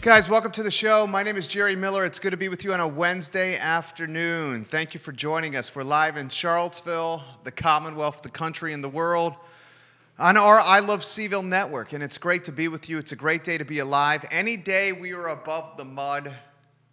Guys, welcome to the show. My name is Jerry Miller. It's good to be with you on a Wednesday afternoon. Thank you for joining us. We're live in Charlottesville, the Commonwealth, the country, and the world on our I Love CVille network, and it's great to be with you. It's a great day to be alive. Any day we are above the mud,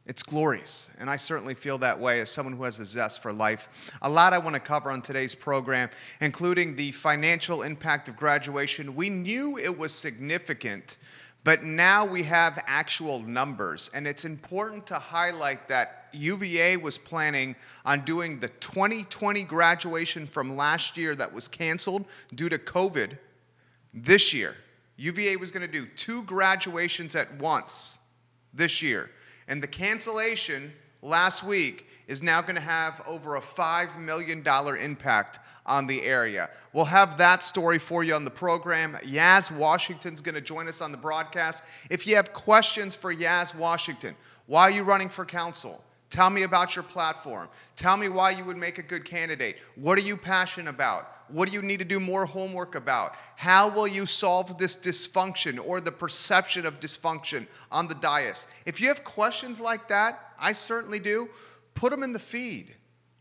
it's glorious, and I certainly feel that way as someone who has a zest for life. A lot I want to cover on today's program, including the financial impact of graduation. We knew it was significant, but now we have actual numbers, and it's important to highlight that UVA was planning on doing the 2020 graduation from last year that was canceled due to COVID this year. UVA was going to do 2 graduations at once this year, and the cancellation last week is now going to have over a $5 million impact on the area. We'll have that story for you on the program. Yaz Washington's going to join us on the broadcast. If you have questions for Yaz Washington, why are you running for council? Tell me about your platform. Tell me why you would make a good candidate. What are you passionate about? What do you need to do more homework about? How will you solve this dysfunction or the perception of dysfunction on the dais? If you have questions like that, I certainly do. Put them in the feed.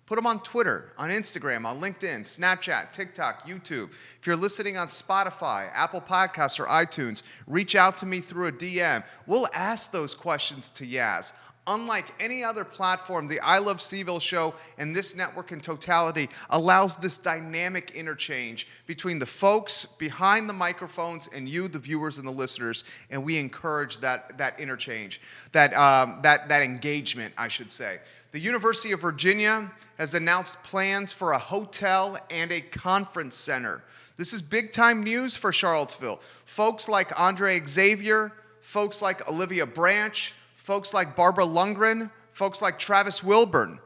Put them on Twitter, on Instagram, on LinkedIn, Snapchat, TikTok, YouTube. If you're listening on Spotify, Apple Podcasts, or iTunes, reach out to me through a DM. We'll ask those questions to Yaz. Unlike any other platform, the I Love CVille show and this network in totality allows this dynamic interchange between the folks behind the microphones and you, the viewers and the listeners, and we encourage that interchange, that engagement, I should say. The University of Virginia has announced plans for a hotel and a conference center. This is big-time news for Charlottesville. Folks like Andre Xavier, folks like Olivia Branch, folks like Barbara Lundgren, folks like Travis Wilburn,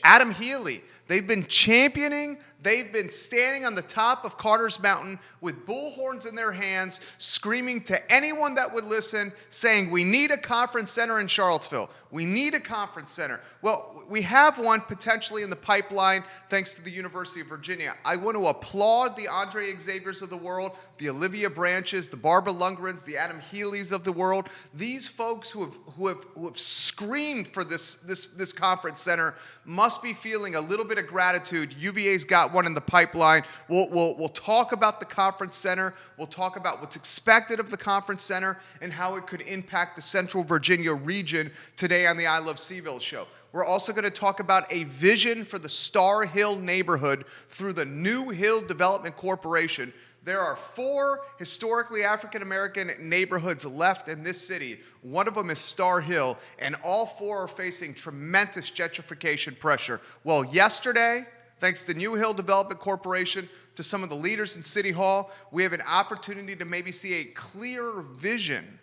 Adam Healy, they've been championing, they've been standing on the top of Carter's Mountain with bullhorns in their hands, screaming to anyone that would listen, saying, we need a conference center in Charlottesville. We need a conference center. Well, we have one potentially in the pipeline thanks to the University of Virginia. I want to applaud the Andre Xaviers of the world, the Olivia Branches, the Barbara Lundgrens, the Adam Healys of the world. These folks who have screamed for this conference center must be feeling a little bit of gratitude. UVA's got one in the pipeline. We'll talk about the conference center. We'll talk about what's expected of the conference center and how it could impact the Central Virginia region today on the I Love CVille show. We're also going to talk about a vision for the Star Hill neighborhood through the New Hill Development Corporation. There are 4 historically African-American neighborhoods left in this city. One of them is Star Hill, and all 4 are facing tremendous gentrification pressure. Well, yesterday, thanks to New Hill Development Corporation, to some of the leaders in City Hall, we have an opportunity to maybe see a clearer vision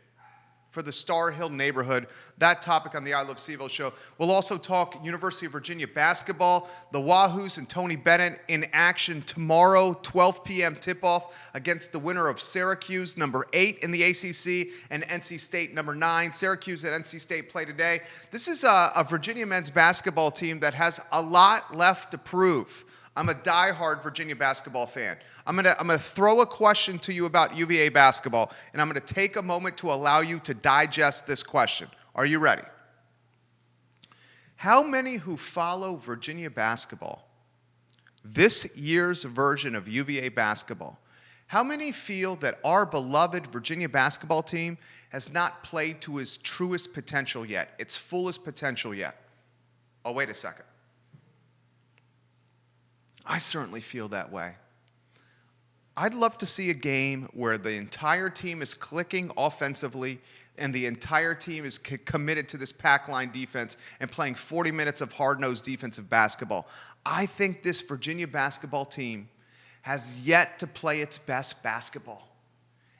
for the Star Hill neighborhood. That topic on the I Love CVille show. We'll also talk University of Virginia basketball. The Wahoos and Tony Bennett in action tomorrow, 12 p.m. tip-off against the winner of Syracuse, number 8 in the ACC, and NC State, number 9. Syracuse and NC State play today. This is a Virginia men's basketball team that has a lot left to prove. I'm a diehard Virginia basketball fan. I'm gonna throw a question to you about UVA basketball, and I'm gonna take a moment to allow you to digest this question. Are you ready? How many who follow Virginia basketball, this year's version of UVA basketball, how many feel that our beloved Virginia basketball team has not played to its truest potential yet, its fullest potential yet? Oh, wait a second. I certainly feel that way. I'd love to see a game where the entire team is clicking offensively and the entire team is committed to this pack line defense and playing 40 minutes of hard-nosed defensive basketball. I think this Virginia basketball team has yet to play its best basketball.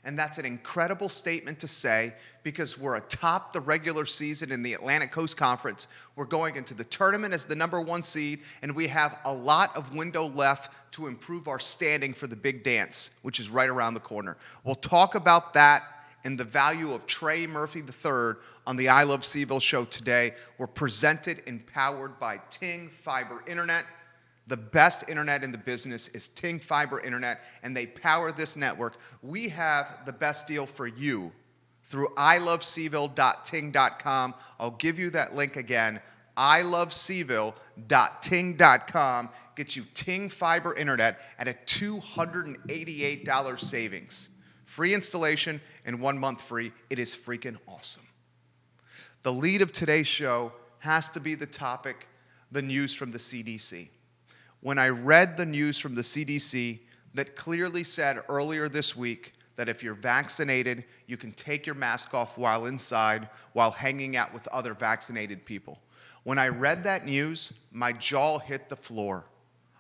And that's an incredible statement to say because we're atop the regular season in the Atlantic Coast Conference. We're going into the tournament as the number 1 seed, and we have a lot of window left to improve our standing for the big dance, which is right around the corner. We'll talk about that and the value of Trey Murphy III on the I Love CVille show today. We're presented and powered by Ting Fiber Internet. The best internet in the business is Ting Fiber Internet, and they power this network. We have the best deal for you through ilovecville.ting.com. I'll give you that link again. ilovecville.ting.com gets you Ting Fiber Internet at a $288 savings. Free installation and 1 month free. It is freaking awesome. The lead of today's show has to be the topic, the news from the CDC. When I read the news from the CDC that clearly said earlier this week that if you're vaccinated, you can take your mask off while inside, while hanging out with other vaccinated people. When I read that news, my jaw hit the floor.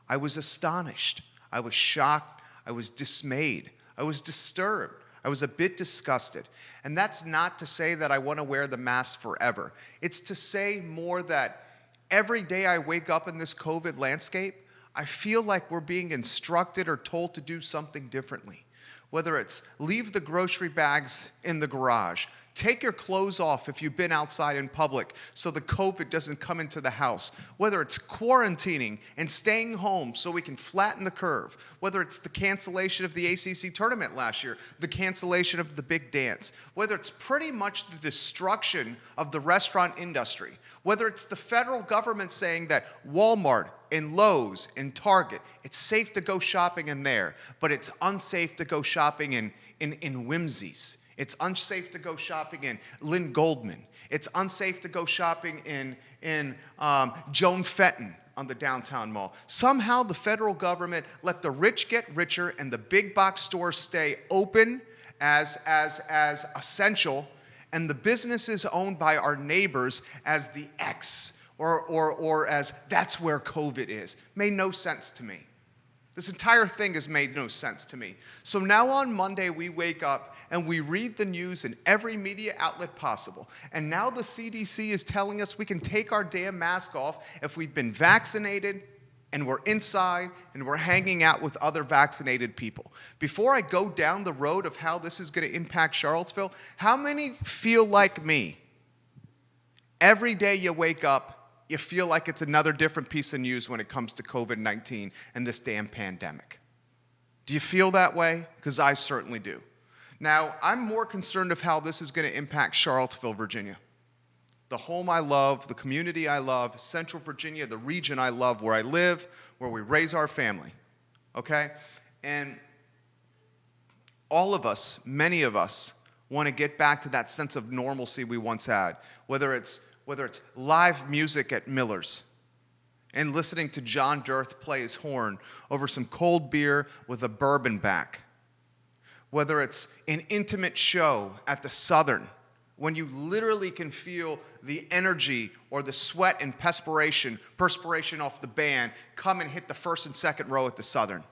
I was astonished. I was shocked. I was dismayed. I was disturbed. I was a bit disgusted. And that's not to say that I want to wear the mask forever. It's to say more that every day I wake up in this COVID landscape, I feel like we're being instructed or told to do something differently. Whether it's leave the grocery bags in the garage, take your clothes off if you've been outside in public so the COVID doesn't come into the house. Whether it's quarantining and staying home so we can flatten the curve. Whether it's the cancellation of the ACC tournament last year, the cancellation of the big dance. Whether it's pretty much the destruction of the restaurant industry. Whether it's the federal government saying that Walmart and Lowe's and Target, it's safe to go shopping in there, but it's unsafe to go shopping in Whimsy's. It's unsafe to go shopping in Lynn Goldman. It's unsafe to go shopping in Joan Fenton on the downtown mall. Somehow the federal government let the rich get richer and the big box stores stay open as essential, and the businesses owned by our neighbors as the X or as that's where COVID is. Made no sense to me. This entire thing has made no sense to me. So now on Monday, we wake up and we read the news in every media outlet possible. And now the CDC is telling us we can take our damn mask off if we've been vaccinated and we're inside and we're hanging out with other vaccinated people. Before I go down the road of how this is going to impact Charlottesville, how many feel like me? Every day you wake up, you feel like it's another different piece of news when it comes to COVID-19 and this damn pandemic. Do you feel that way? Because I certainly do. Now, I'm more concerned of how this is going to impact Charlottesville, Virginia. The home I love, the community I love, Central Virginia, the region I love, where I live, where we raise our family, okay? And all of us, many of us, want to get back to that sense of normalcy we once had, whether it's live music at Miller's and listening to John Dirth play his horn over some cold beer with a bourbon back. Whether it's an intimate show at the Southern when you literally can feel the energy or the sweat and perspiration off the band come and hit the first and second row at the Southern.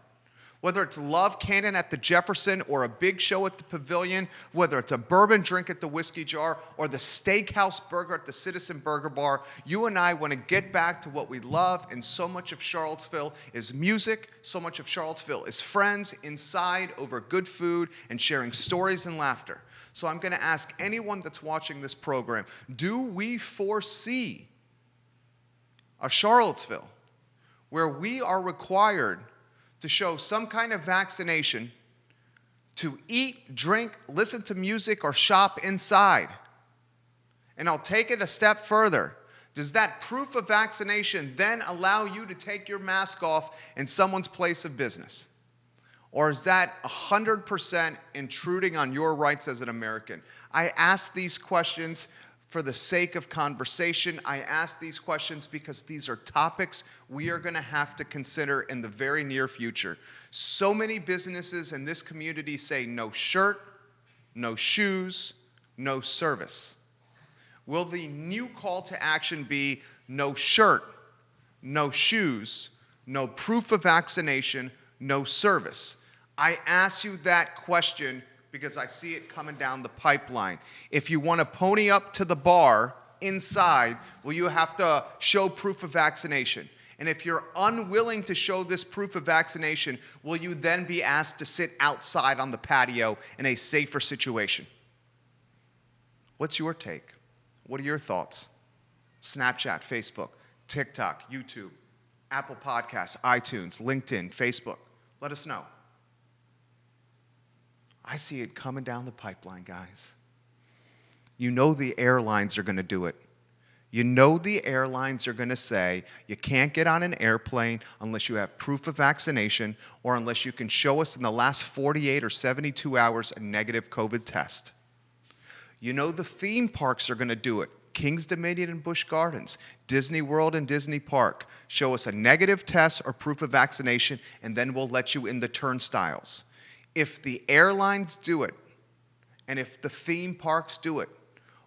Whether it's Love Cannon at the Jefferson or a big show at the Pavilion, whether it's a bourbon drink at the Whiskey Jar or the steakhouse burger at the Citizen Burger Bar, you and I want to get back to what we love, and so much of Charlottesville is music, so much of Charlottesville is friends inside over good food and sharing stories and laughter. So I'm going to ask anyone that's watching this program, do we foresee a Charlottesville where we are required to show some kind of vaccination, to eat, drink, listen to music, or shop inside? And I'll take it a step further. Does that proof of vaccination then allow you to take your mask off in someone's place of business? Or is that 100% intruding on your rights as an American? I ask these questions for the sake of conversation. I ask these questions because these are topics we are going to have to consider in the very near future. So many businesses in this community say no shirt, no shoes, no service. Will the new call to action be no shirt, no shoes, no proof of vaccination, no service? I ask you that question because I see it coming down the pipeline. If you want to pony up to the bar inside, will you have to show proof of vaccination? And if you're unwilling to show this proof of vaccination, will you then be asked to sit outside on the patio in a safer situation? What's your take? What are your thoughts? Snapchat, Facebook, TikTok, YouTube, Apple Podcasts, iTunes, LinkedIn, Facebook. Let us know. I see it coming down the pipeline, guys. You know the airlines are going to do it. You know the airlines are going to say you can't get on an airplane unless you have proof of vaccination or unless you can show us in the last 48 or 72 hours a negative COVID test. You know the theme parks are going to do it. King's Dominion and Busch Gardens, Disney World and Disney Park. Show us a negative test or proof of vaccination, and then we'll let you in the turnstiles. If the airlines do it, and if the theme parks do it,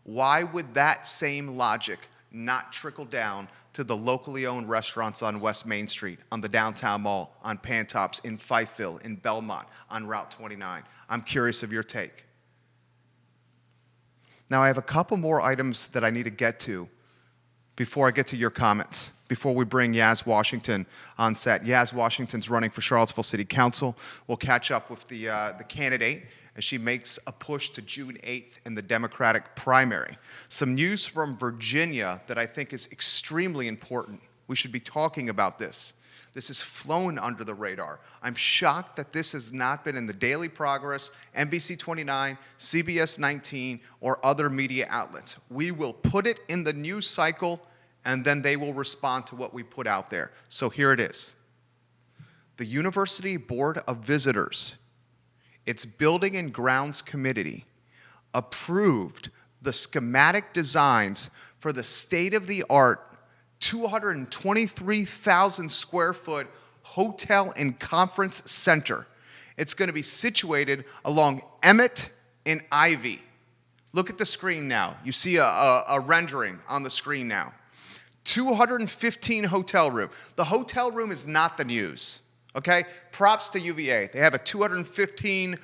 why would that same logic not trickle down to the locally owned restaurants on West Main Street, on the downtown mall, on Pantops, in Fifeville, in Belmont, on Route 29? I'm curious of your take. Now, I have a couple more items that I need to get to before I get to your comments, before we bring Yaz Washington on set. Yaz Washington's running for Charlottesville City Council. We'll catch up with the candidate as she makes a push to June 8th in the Democratic primary. Some news from Virginia that I think is extremely important. We should be talking about this. This has flown under the radar. I'm shocked that this has not been in the Daily Progress, NBC 29, CBS 19, or other media outlets. We will put it in the news cycle, and then they will respond to what we put out there. So here it is. The University Board of Visitors, its Building and Grounds Committee, approved the schematic designs for the state-of-the-art 223,000 square foot hotel and conference center. It's going to be situated along Emmet and Ivy. Look at the screen now. You see a rendering on the screen now. 215 hotel room. The hotel room is not the news. Okay? Props to UVA. They have a 215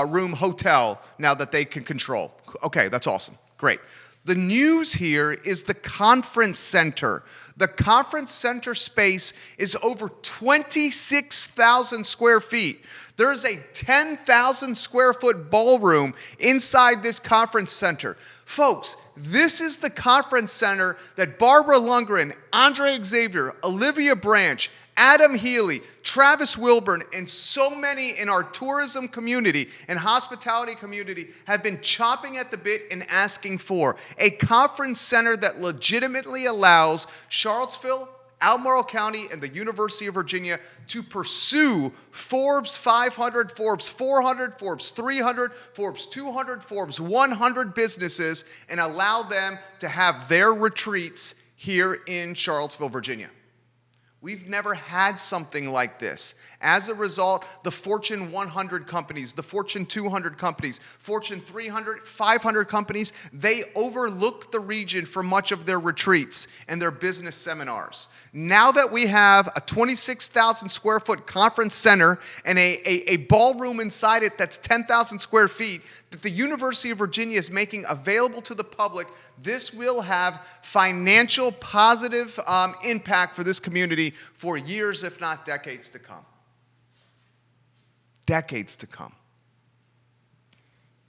room hotel now that they can control. Okay, that's awesome. Great. The news here is the conference center. The conference center space is over 26,000 square feet. There is a 10,000 square foot ballroom inside this conference center. Folks, this is the conference center that Barbara Lundgren, Andre Xavier, Olivia Branch, Adam Healy, Travis Wilburn, and so many in our tourism community and hospitality community have been chomping at the bit and asking for. A conference center that legitimately allows Charlottesville, Albemarle County, and the University of Virginia to pursue Forbes 500, Forbes 400, Forbes 300, Forbes 200, Forbes 100 businesses and allow them to have their retreats here in Charlottesville, Virginia. We've never had something like this. As a result, the Fortune 100 companies, the Fortune 200 companies, Fortune 300, 500 companies, they overlooked the region for much of their retreats and their business seminars. Now that we have a 26,000 square foot conference center and a ballroom inside it that's 10,000 square feet that the University of Virginia is making available to the public, this will have financial positive impact for this community for years, if not decades to come. Decades to come.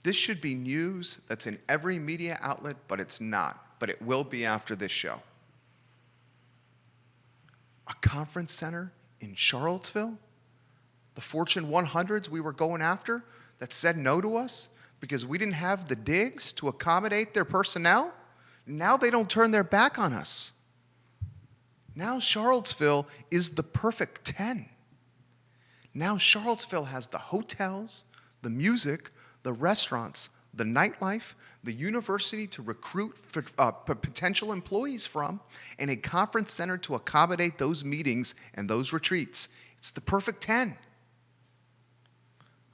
This should be news that's in every media outlet, but it's not. But it will be after this show. A conference center in Charlottesville? The Fortune 100s we were going after that said no to us because we didn't have the digs to accommodate their personnel? Now they don't turn their back on us. Now Charlottesville is the perfect 10. Now Charlottesville has the hotels, the music, the restaurants, the nightlife, the university to recruit potential employees from, and a conference center to accommodate those meetings and those retreats. It's the perfect 10.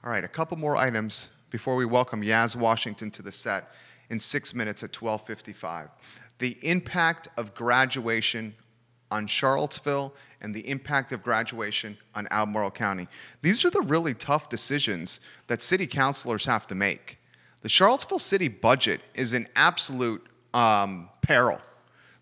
All right, a couple more items before we welcome Yaz Washington to the set in 6 minutes at 12:55. The impact of graduation on Charlottesville and the impact of graduation on Albemarle County. These are the really tough decisions that city councilors have to make. The Charlottesville city budget is in absolute peril.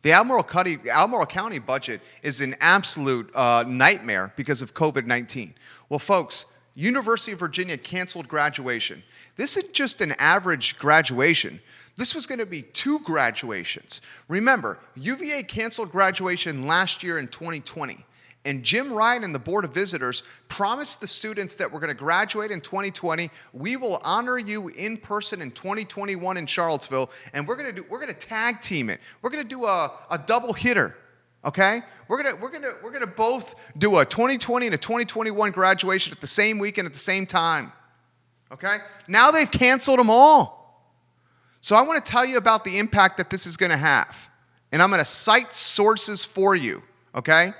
The Albemarle County budget is an absolute nightmare because of COVID-19. Well, folks, University of Virginia canceled graduation. This isn't just an average graduation. This was going to be 2 graduations. Remember, UVA canceled graduation last year in 2020. And Jim Ryan and the Board of Visitors promised the students that we're going to graduate in 2020. We will honor you in person in 2021 in Charlottesville, and we're going to tag team it. We're going to do a double hitter. Okay? We're gonna both do a 2020 and a 2021 graduation at the same weekend at the same time. Okay? Now they've canceled them all. So I want to tell you about the impact that this is going to have. And I'm going to cite sources for you. Okay?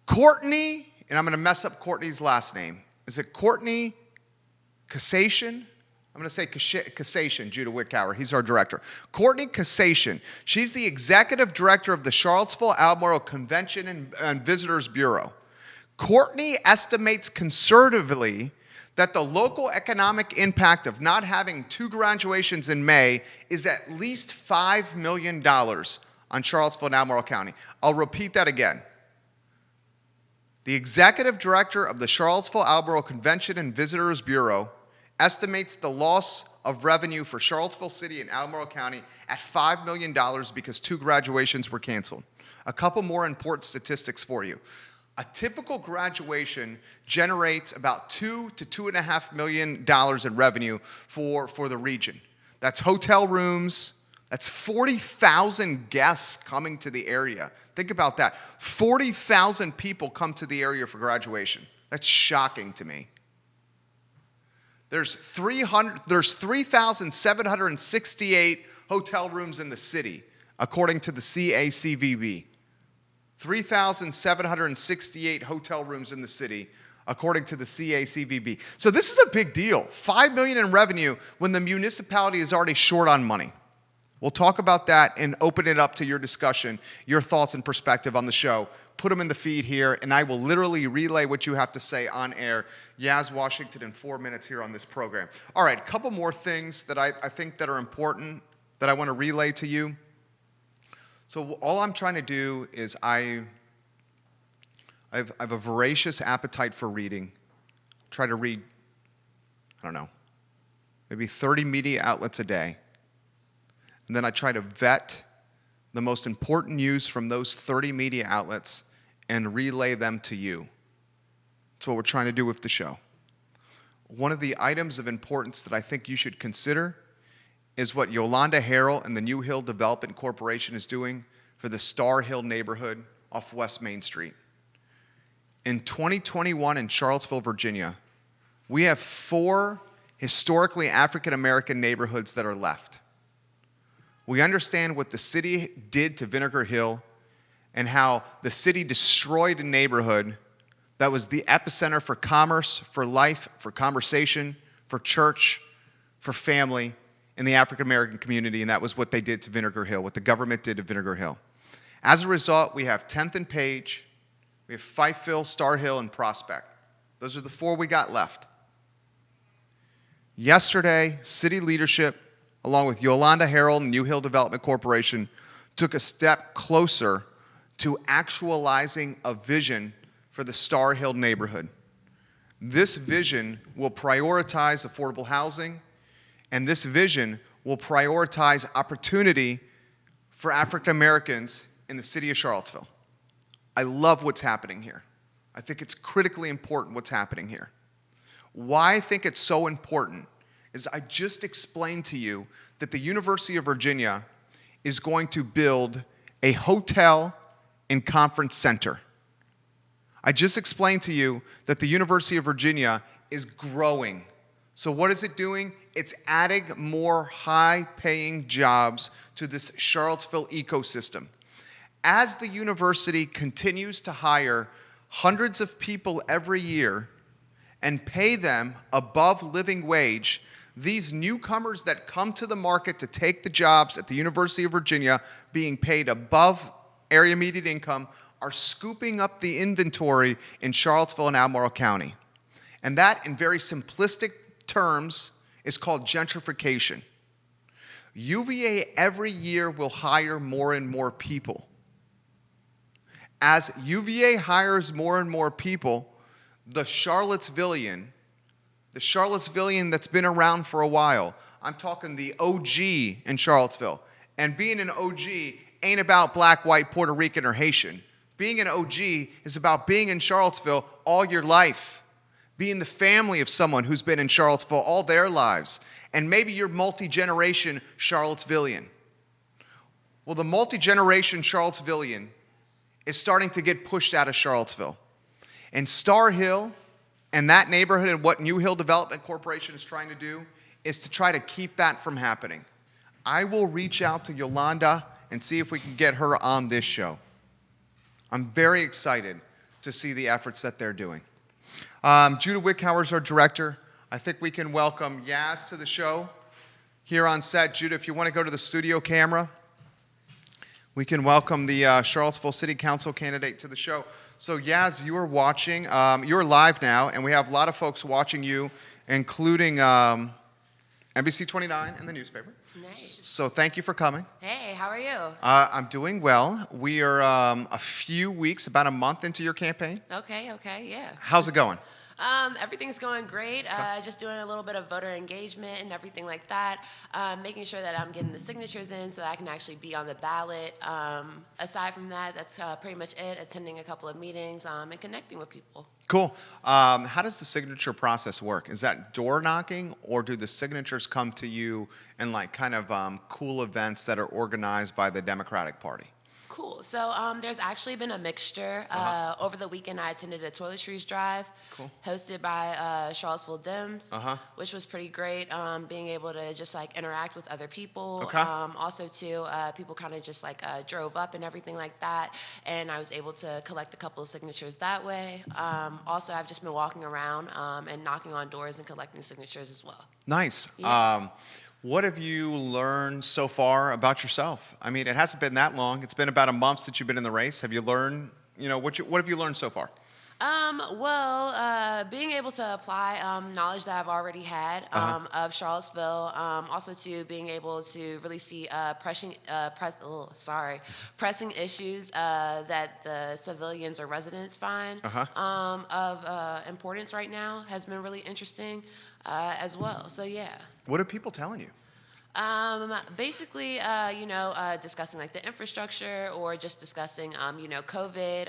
Courtney, and I'm going to mess up Courtney's last name. Is it Courtney Cassation? I'm going to say Cassation, Judah Wickower. He's our director. Courtney Cassation. She's the executive director of the Charlottesville-Albemarle Convention and Visitors Bureau. Courtney estimates conservatively that the local economic impact of not having 2 graduations in May is at least $5 million on Charlottesville and Albemarle County. I'll repeat that again. The executive director of the Charlottesville-Albemarle Convention and Visitors Bureau estimates the loss of revenue for Charlottesville City and Albemarle County at $5 million because 2 graduations were canceled. A couple more important statistics for you. A typical graduation generates about $2 to $2.5 million in revenue for the region. That's hotel rooms. That's 40,000 guests coming to the area. Think about that. 40,000 people come to the area for graduation. That's shocking to me. There's 3,768 hotel rooms in the city, according to the CACVB. 3,768 hotel rooms in the city, according to the CACVB. So this is a big deal. $5 million in revenue when the municipality is already short on money. We'll talk about that and open it up to your discussion, your thoughts and perspective on the show. Put them in the feed here, and I will literally relay what you have to say on air. Yaz Washington in 4 minutes here on this program. All right, a couple more things that I think that are important that I want to relay to you. So all I'm trying to do is I have a voracious appetite for reading. Try to read, I don't know, maybe 30 media outlets a day. And then I try to vet the most important news from those 30 media outlets and relay them to you. That's what we're trying to do with the show. One of the items of importance that I think you should consider is what Yolanda Harrell and the New Hill Development Corporation is doing for the Star Hill neighborhood off West Main Street. In 2021 in Charlottesville, Virginia, we have 4 historically African-American neighborhoods that are left. We understand what the city did to Vinegar Hill and how the city destroyed a neighborhood that was the epicenter for commerce, for life, for conversation, for church, for family in the African American community, and that was what they did to Vinegar Hill, what the government did to Vinegar Hill. As a result, we have 10th and Page, we have Fifeville, Star Hill, and Prospect. Those are the 4 we got left. Yesterday, city leadership, along with Yolanda Harrell and New Hill Development Corporation, took a step closer to actualizing a vision for the Star Hill neighborhood. This vision will prioritize affordable housing, and this vision will prioritize opportunity for African Americans in the city of Charlottesville. I love what's happening here. I think it's critically important what's happening here. Why I think it's so important is I just explained to you that the University of Virginia is going to build a hotel and conference center. I just explained to you that the University of Virginia is growing. So what is it doing? It's adding more high-paying jobs to this Charlottesville ecosystem. As the university continues to hire hundreds of people every year and pay them above living wage, these newcomers that come to the market to take the jobs at the University of Virginia being paid above area median income are scooping up the inventory in Charlottesville and Albemarle County. And that, in very simplistic terms, is called gentrification. UVA every year will hire more and more people. As UVA hires more and more people, the Charlottesvillian that's been around for a while, I'm talking the OG in Charlottesville. And being an OG ain't about black, white, Puerto Rican, or Haitian. Being an OG is about being in Charlottesville all your life, being the family of someone who's been in Charlottesville all their lives, and maybe you're multi-generation Charlottesvillian. Well, the multi-generation Charlottesvillian is starting to get pushed out of Charlottesville. And Star Hill and that neighborhood and what New Hill Development Corporation is trying to do is to try to keep that from happening. I will reach out to Yolanda and see if we can get her on this show. I'm very excited to see the efforts that they're doing. Judah Wickhauer is our director. I think we can welcome Yaz to the show here on set. Judah, if you want to go to the studio camera, we can welcome the Charlottesville City Council candidate to the show. So Yaz, you are watching. You're live now, and we have a lot of folks watching you, including NBC 29 and the newspaper. Nice. So thank you for coming. Hey, how are you? I'm doing well. We are a few weeks, about a month into your campaign. Okay, yeah. How's it going? Everything's going great. Just doing a little bit of voter engagement and everything like that. Making sure that I'm getting the signatures in so that I can actually be on the ballot. Aside from that, that's pretty much it. Attending a couple of meetings and connecting with people. Cool. How does the signature process work? Is that door knocking, or do the signatures come to you in like kind of cool events that are organized by the Democratic Party? Cool. So there's actually been a mixture. Over the weekend, I attended a toiletries drive hosted by Charlottesville Dems, which was pretty great. Being able to just like interact with other people. Okay. Also, too, people kind of just like drove up and everything like that, and I was able to collect a couple of signatures that way. Also, I've just been walking around and knocking on doors and collecting signatures as well. Nice. Yeah. What have you learned so far about yourself? I mean, it hasn't been that long. It's been about a month since you've been in the race. Have you learned, what have you learned so far? Being able to apply knowledge that I've already had of Charlottesville, also to being able to really see pressing issues that the civilians or residents find of importance right now has been really interesting as well. So yeah. What are people telling you? Basically, discussing like the infrastructure or just discussing, COVID,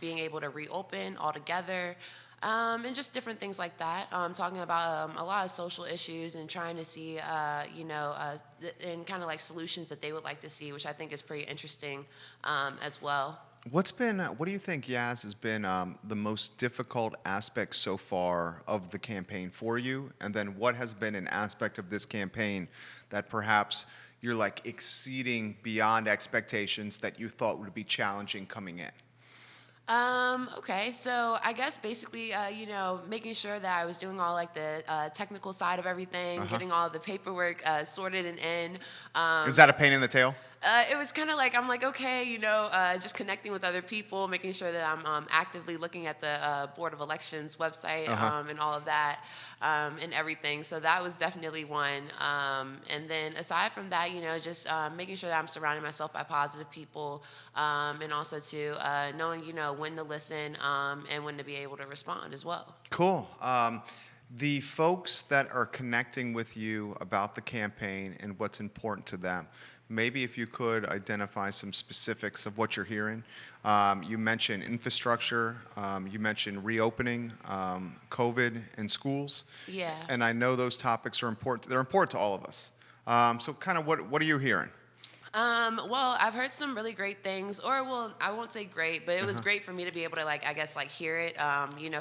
being able to reopen altogether, and just different things like that. Talking about a lot of social issues and trying to see, and kind of like solutions that they would like to see, which I think is pretty interesting as well. What do you think, Yaz, has been the most difficult aspect so far of the campaign for you? And then what has been an aspect of this campaign that perhaps you're like exceeding beyond expectations that you thought would be challenging coming in? Okay, so I guess basically, making sure that I was doing all like the technical side of everything, getting all the paperwork sorted and in. Is that a pain in the tail? It was kind of like, I'm like, okay, just connecting with other people, making sure that I'm actively looking at the Board of Elections website and all of that and everything. So that was definitely one. And then aside from that, just making sure that I'm surrounding myself by positive people and also to knowing, when to listen and when to be able to respond as well. Cool. The folks that are connecting with you about the campaign and what's important to them, maybe if you could identify some specifics of what you're hearing. You mentioned infrastructure, you mentioned reopening, COVID in schools. Yeah. And I know those topics are important. They're important to all of us. So kind of what are you hearing? I've heard some really great things, I won't say great, but it was great for me to be able to hear it,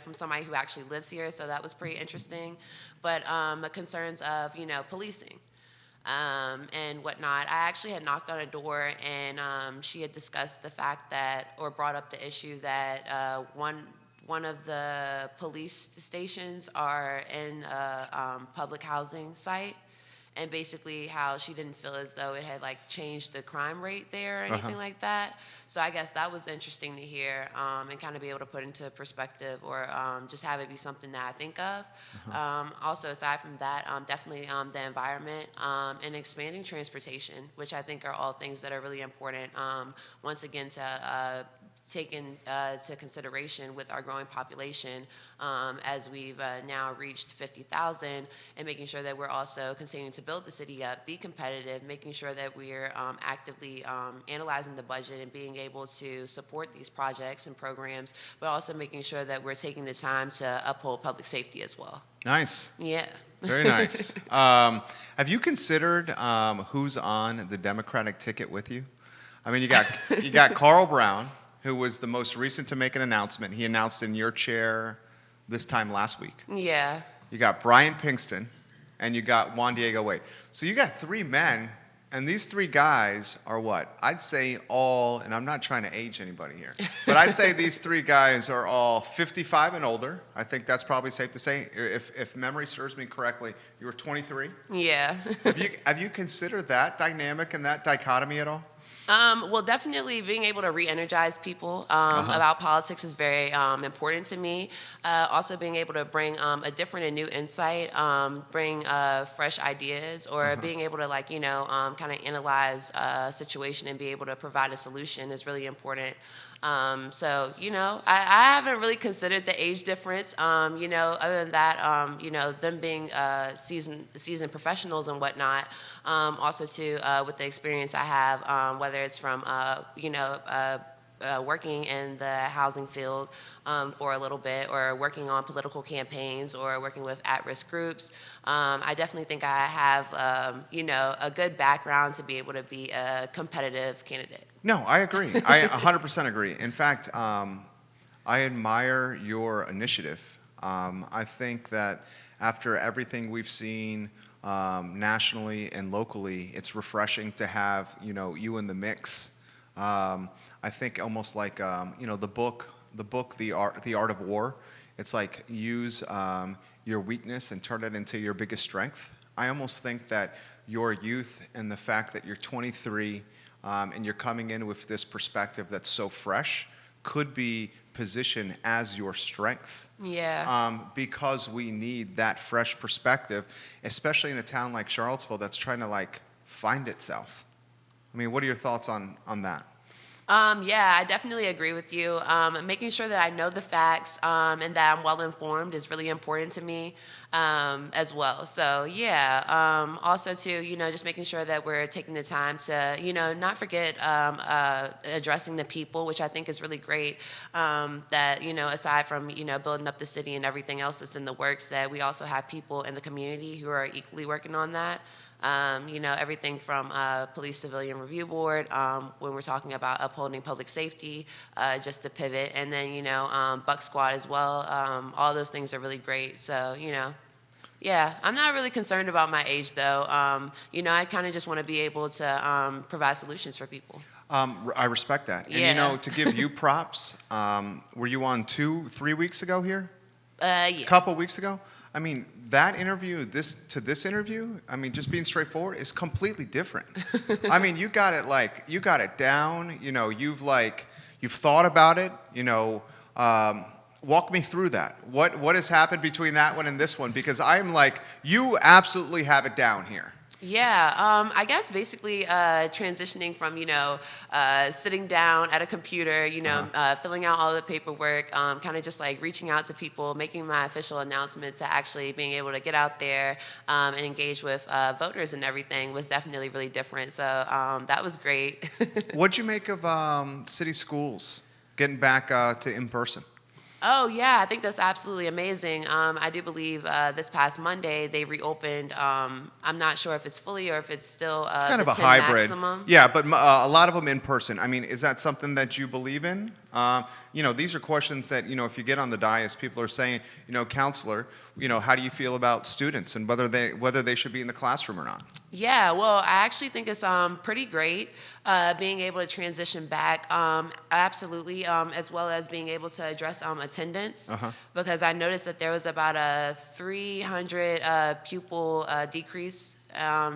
from somebody who actually lives here. So that was pretty interesting. But the concerns of, policing. And whatnot. I actually had knocked on a door, and she had discussed the fact that, or brought up the issue that one of the police stations are in a public housing site, and basically how she didn't feel as though it had changed the crime rate there or anything like that. So I guess that was interesting to hear and kind of be able to put into perspective or just have it be something that I think of. Also, aside from that, definitely the environment and expanding transportation, which I think are all things that are really important, once again, to taken to consideration with our growing population as we've now reached 50,000, and making sure that we're also continuing to build the city up, be competitive, making sure that we're actively analyzing the budget and being able to support these projects and programs, but also making sure that we're taking the time to uphold public safety as well. Nice. Yeah. Very nice. Have you considered who's on the Democratic ticket with you? I mean, you got Carl Brown, who was the most recent to make an announcement. He announced in your chair this time last week. Yeah. You got Brian Pinkston, and you got Juan Diego Wade. So you got three men, and these three guys are what? I'd say all, and I'm not trying to age anybody here, but I'd say these three guys are all 55 and older. I think that's probably safe to say. If memory serves me correctly, you were 23? Yeah. Have you considered that dynamic and that dichotomy at all? Well, definitely being able to re-energize people about politics is very important to me. Also being able to bring a different and new insight, bring fresh ideas, or being able to kind of analyze a situation and be able to provide a solution is really important. So, I haven't really considered the age difference, other than that, them being seasoned professionals and whatnot. Also, too, with the experience I have, whether it's from, working in the housing field for a little bit, or working on political campaigns, or working with at-risk groups. I definitely think I have, a good background to be able to be a competitive candidate. No, I agree. I 100% agree. In fact, I admire your initiative. I think that after everything we've seen nationally and locally, it's refreshing to have you in the mix. I think almost like the book, The Art of War. It's like use your weakness and turn it into your biggest strength. I almost think that your youth and the fact that you're 23 and you're coming in with this perspective that's so fresh could be positioned as your strength. Yeah. Because we need that fresh perspective, especially in a town like Charlottesville that's trying to find itself. I mean, what are your thoughts on that? Yeah, I definitely agree with you. Making sure that I know the facts and that I'm well informed is really important to me as well. So yeah, also too, just making sure that we're taking the time to, not forget addressing the people, which I think is really great. That aside from building up the city and everything else that's in the works, that we also have people in the community who are equally working on that. Everything from Police Civilian Review Board, when we're talking about upholding public safety, just to pivot, and then, Buck Squad as well. All those things are really great. So, yeah, I'm not really concerned about my age, though. I kind of just want to be able to provide solutions for people. I respect that. Yeah. And, to give you props, were you on 2-3 weeks ago here? Yeah. A couple weeks ago? I mean, that interview, this interview, I mean, just being straightforward, is completely different. I mean, you got it down. You've thought about it. Walk me through that. What has happened between that one and this one? Because I'm you absolutely have it down here. Yeah, I guess basically transitioning from, sitting down at a computer, filling out all the paperwork, kind of just reaching out to people, making my official announcements, to actually being able to get out there and engage with voters and everything was definitely really different. So that was great. What'd you make of city schools getting back to in-person? Oh, yeah, I think that's absolutely amazing. I do believe this past Monday they reopened. I'm not sure if it's fully or if it's still it's kind of a 10 hybrid. Maximum. Yeah, but a lot of them in person. I mean, is that something that you believe in? These are questions that, if you get on the dais, people are saying, counselor, how do you feel about students and whether they should be in the classroom or not? Yeah, well, I actually think it's pretty great being able to transition back, absolutely, as well as being able to address attendance, because I noticed that there was about a 300 pupil decrease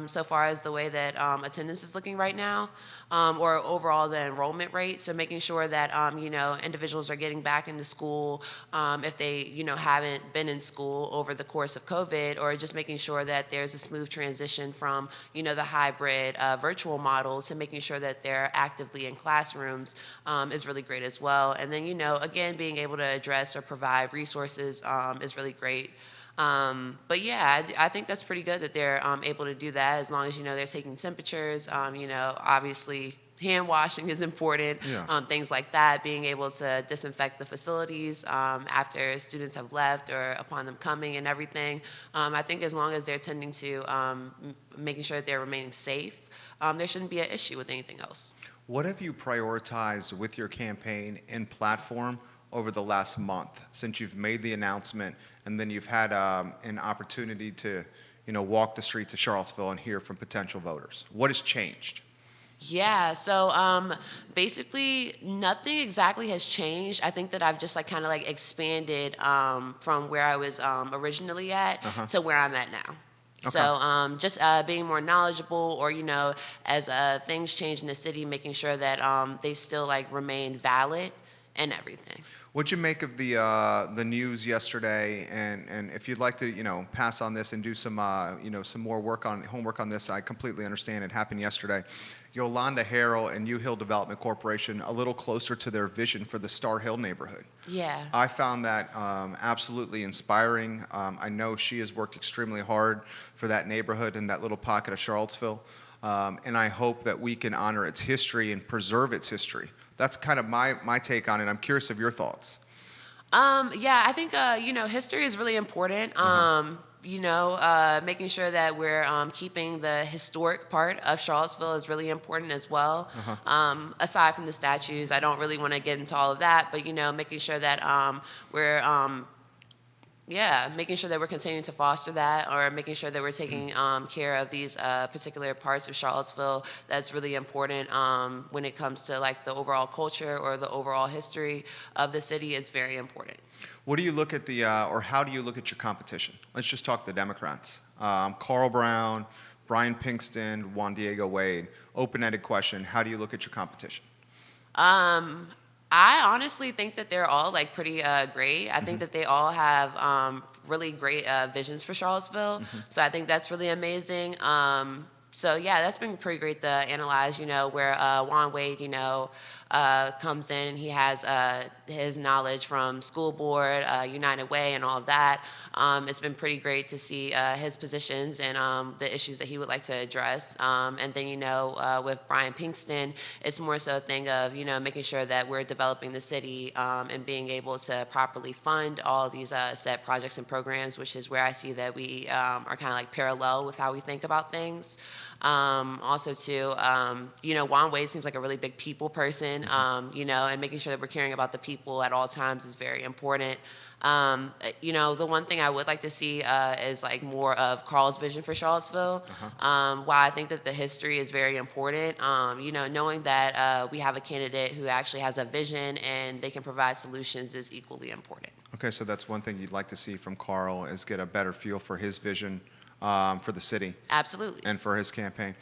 so far as the way that attendance is looking right now, or overall the enrollment rate. So making sure that individuals are getting back into school if they haven't been in school over the course of COVID, or just making sure that there's a smooth transition from the hybrid virtual model to making sure that they're actively in classrooms is really great as well. And then again, being able to address or provide resources is really great. But yeah, I think that's pretty good that they're able to do that, as long as they're taking temperatures. Obviously hand washing is important. Yeah. Things like that, being able to disinfect the facilities after students have left or upon them coming and everything. I think as long as they're tending to making sure that they're remaining safe, there shouldn't be an issue with anything else. What have you prioritized with your campaign and platform over the last month since you've made the announcement, and then you've had an opportunity to walk the streets of Charlottesville and hear from potential voters? What has changed? Yeah, so basically nothing exactly has changed. I think that I've just expanded from where I was originally at to where I'm at now. Okay. So just being more knowledgeable, or as things change in the city, making sure that they still remain valid and everything. What'd you make of the news yesterday? And if you'd like to pass on this and do some some more homework on this, I completely understand. It happened yesterday. Yolanda Harrell and U Hill Development Corporation a little closer to their vision for the Star Hill neighborhood. Yeah. I found that absolutely inspiring. I know she has worked extremely hard for that neighborhood and that little pocket of Charlottesville. And I hope that we can honor its history and preserve its history. That's kind of my take on it. I'm curious of your thoughts. Yeah, I think history is really important. Making sure that we're keeping the historic part of Charlottesville is really important as well. Aside from the statues, I don't really want to get into all of that, but making sure that making sure that we're continuing to foster that, or making sure that we're taking care of these particular parts of Charlottesville. That's really important when it comes to the overall culture or the overall history of the city is very important. What do you look at or how do you look at your competition? Let's just talk the Democrats. Carl Brown, Brian Pinkston, Juan Diego Wade. Open-ended question. How do you look at your competition? I honestly think that they're all pretty great. I think that they all have really great visions for Charlottesville. So I think that's really amazing. So yeah, that's been pretty great to analyze, where Juan Wade, comes in and he has his knowledge from school board, United Way, and all of that. It's been pretty great to see his positions and the issues that he would like to address. And then, with Brian Pinkston, it's more so a thing of, making sure that we're developing the city and being able to properly fund all these set projects and programs, which is where I see that we are kind of parallel with how we think about things. Also, too, Juan Wade seems like a really big people person, and making sure that we're caring about the people at all times is very important. The one thing I would like to see is more of Carl's vision for Charlottesville. While I think that the history is very important, knowing that we have a candidate who actually has a vision and they can provide solutions is equally important. Okay, so that's one thing you'd like to see from Carl, is get a better feel for his vision for the city. Absolutely. And for his campaign.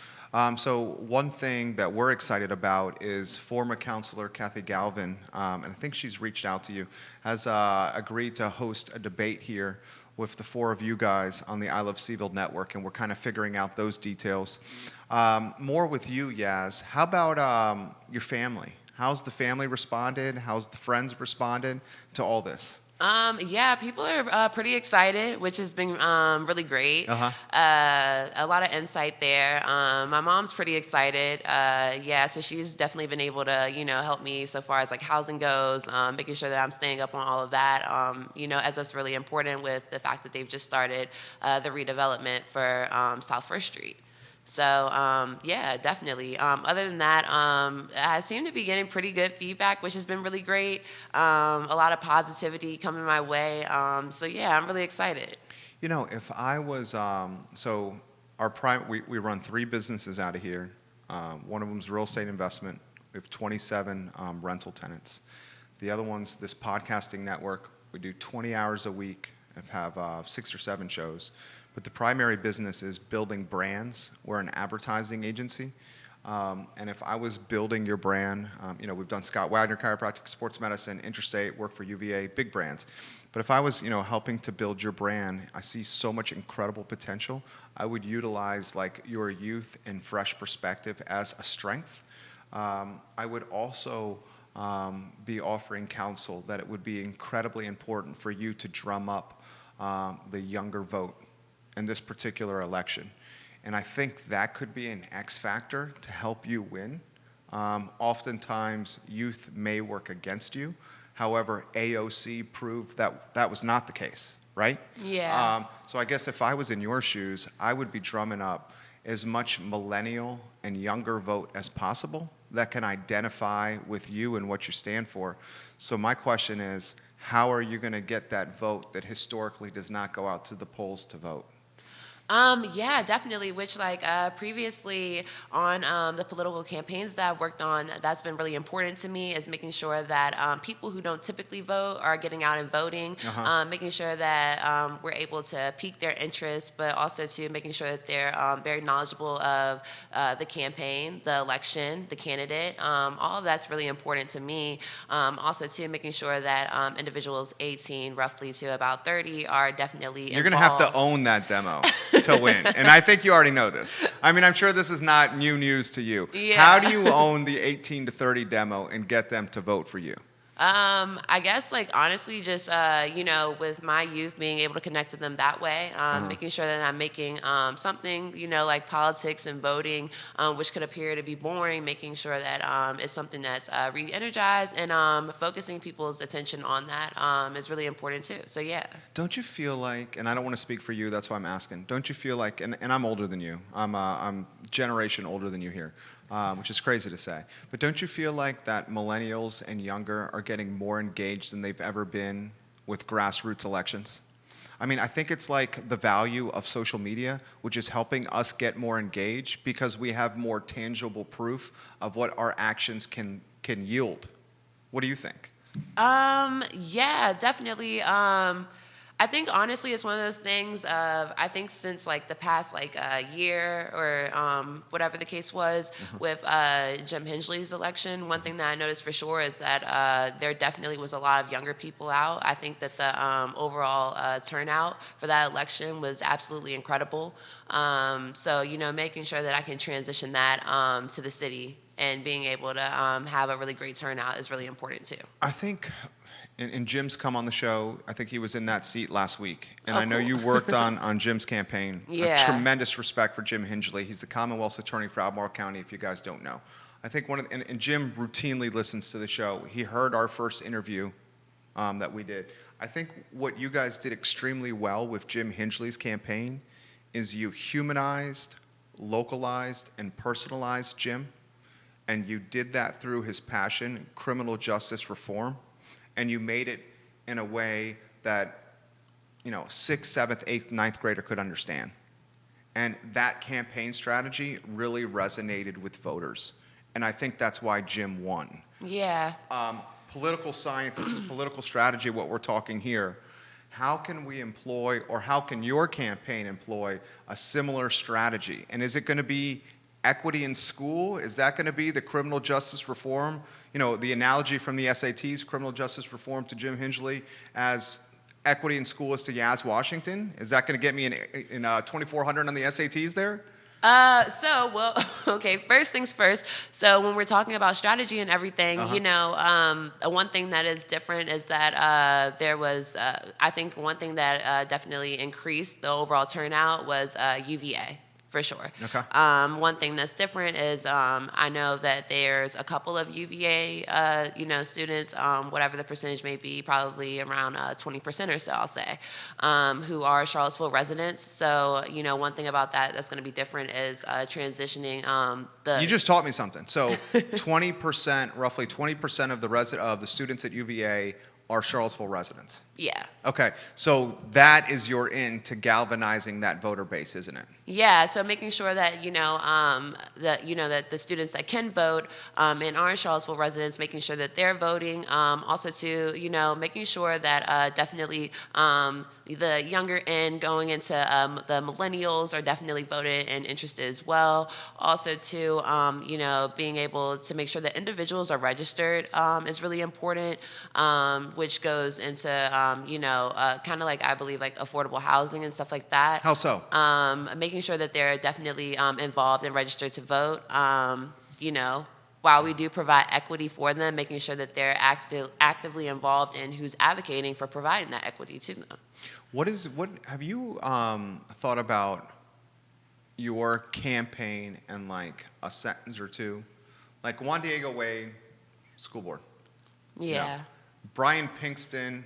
So one thing that we're excited about is former councilor Kathy Galvin, and I think she's reached out to you, has agreed to host a debate here with the four of you guys on the I Love CVille network, and we're kind of figuring out those details. More with you, Yaz. How about your family? How's the family responded? How's the friends responded to all this? Yeah, people are pretty excited, which has been really great. A lot of insight there. My mom's pretty excited. So she's definitely been able to, help me so far as housing goes, making sure that I'm staying up on all of that. As that's really important with the fact that they've just started the redevelopment for South First Street. So, definitely. Other than that, I seem to be getting pretty good feedback, which has been really great. A lot of positivity coming my way. I'm really excited. If I was, we run 3 businesses out of here. One of them is real estate investment. We have 27 rental tenants. The other one's this podcasting network. We do 20 hours a week have 6 or 7 shows. But the primary business is building brands. We're an advertising agency. And if I was building your brand, we've done Scott Wagner Chiropractic, Sports Medicine, Interstate, work for UVA, big brands. But if I was, helping to build your brand, I see so much incredible potential. I would utilize like your youth and fresh perspective as a strength. I would also be offering counsel that it would be incredibly important for you to drum up the younger vote in this particular election. And I think that could be an X factor to help you win. Oftentimes, youth may work against you. However, AOC proved that that was not the case, right? Yeah. So I guess if I was in your shoes, I would be drumming up as much millennial and younger vote as possible that can identify with you and what you stand for. So my question is, how are you going to get that vote that historically does not go out to the polls to vote? Yeah, definitely. Which, previously on the political campaigns that I've worked on, that's been really important to me, is making sure that people who don't typically vote are getting out and voting, making sure that we're able to pique their interest, but also to making sure that they're very knowledgeable of the campaign, the election, the candidate. All of that's really important to me. Also, to making sure that individuals 18 roughly to about 30 are definitely You're going to have to own that demo to win. And I think you already know this. I mean, I'm sure this is not new news to you. Yeah. How do you own the 18 to 30 demo and get them to vote for you? I guess, honestly, just, with my youth, being able to connect to them that way, making sure that I'm making something, like politics and voting, which could appear to be boring, making sure that it's something that's re-energized, and focusing people's attention on that is really important, too. So, yeah. Don't you feel like, and I don't want to speak for you, that's why I'm asking, don't you feel like, and I'm older than you, I'm generation older than you here, which is crazy to say. But don't you feel like that millennials and younger are getting more engaged than they've ever been with grassroots elections? I mean, I think it's like the value of social media, which is helping us get more engaged because we have more tangible proof of what our actions can yield. What do you think? Yeah, definitely. I think honestly, it's one of those things of, I think since the past year or whatever the case was with Jim Hingley's election, one thing that I noticed for sure is that there definitely was a lot of younger people out. I think that the overall turnout for that election was absolutely incredible. So, making sure that I can transition that to the city and being able to have a really great turnout is really important too. I think, and Jim's come on the show, I think he was in that seat last week. And I know cool. you worked on Jim's campaign. Yeah. I have tremendous respect for Jim Hingley. He's the Commonwealth's attorney for Albemarle County, if you guys don't know. I think and Jim routinely listens to the show. He heard our first interview that we did. I think what you guys did extremely well with Jim Hingley's campaign is you humanized, localized, and personalized Jim. And you did that through his passion, criminal justice reform. And you made it in a way that, 6th, 7th, 8th, 9th grader could understand. And that campaign strategy really resonated with voters. And I think that's why Jim won. Yeah. Political science, this is political strategy, what we're talking here. How can we employ, or how can your campaign employ a similar strategy? And is it going to be equity in school? Is that going to be the criminal justice reform? The analogy from the SATs, criminal justice reform to Jim Hingley, as equity in school is to Yaz Washington? Is that going to get me in 2,400 on the SATs there? Okay, first things first. So when we're talking about strategy and everything, one thing that is different is that there was, I think one thing that definitely increased the overall turnout was UVA. For sure. Okay. One thing that's different is I know that there's a couple of UVA, students, whatever the percentage may be, probably around 20% or so, I'll say, who are Charlottesville residents. So, one thing about that that's going to be different is transitioning You just taught me something. So, 20%, roughly 20% of the students at UVA are Charlottesville residents. Yeah. Okay, so that is your in to galvanizing that voter base, isn't it? Yeah, so making sure that that the students that can vote and are Charlottesville residents, making sure that they're voting. Also, to making sure that definitely the younger end going into the millennials are definitely voted and interested as well. Also, to being able to make sure that individuals are registered is really important, which goes into kind of like, I believe, like affordable housing and stuff like that. How so? Making sure that they're definitely involved and registered to vote. While we do provide equity for them, making sure that they're actively involved in who's advocating for providing that equity to them. What have you thought about your campaign in like a sentence or two? Like Juan Diego Wade, school board. Yeah. Brian Pinkston.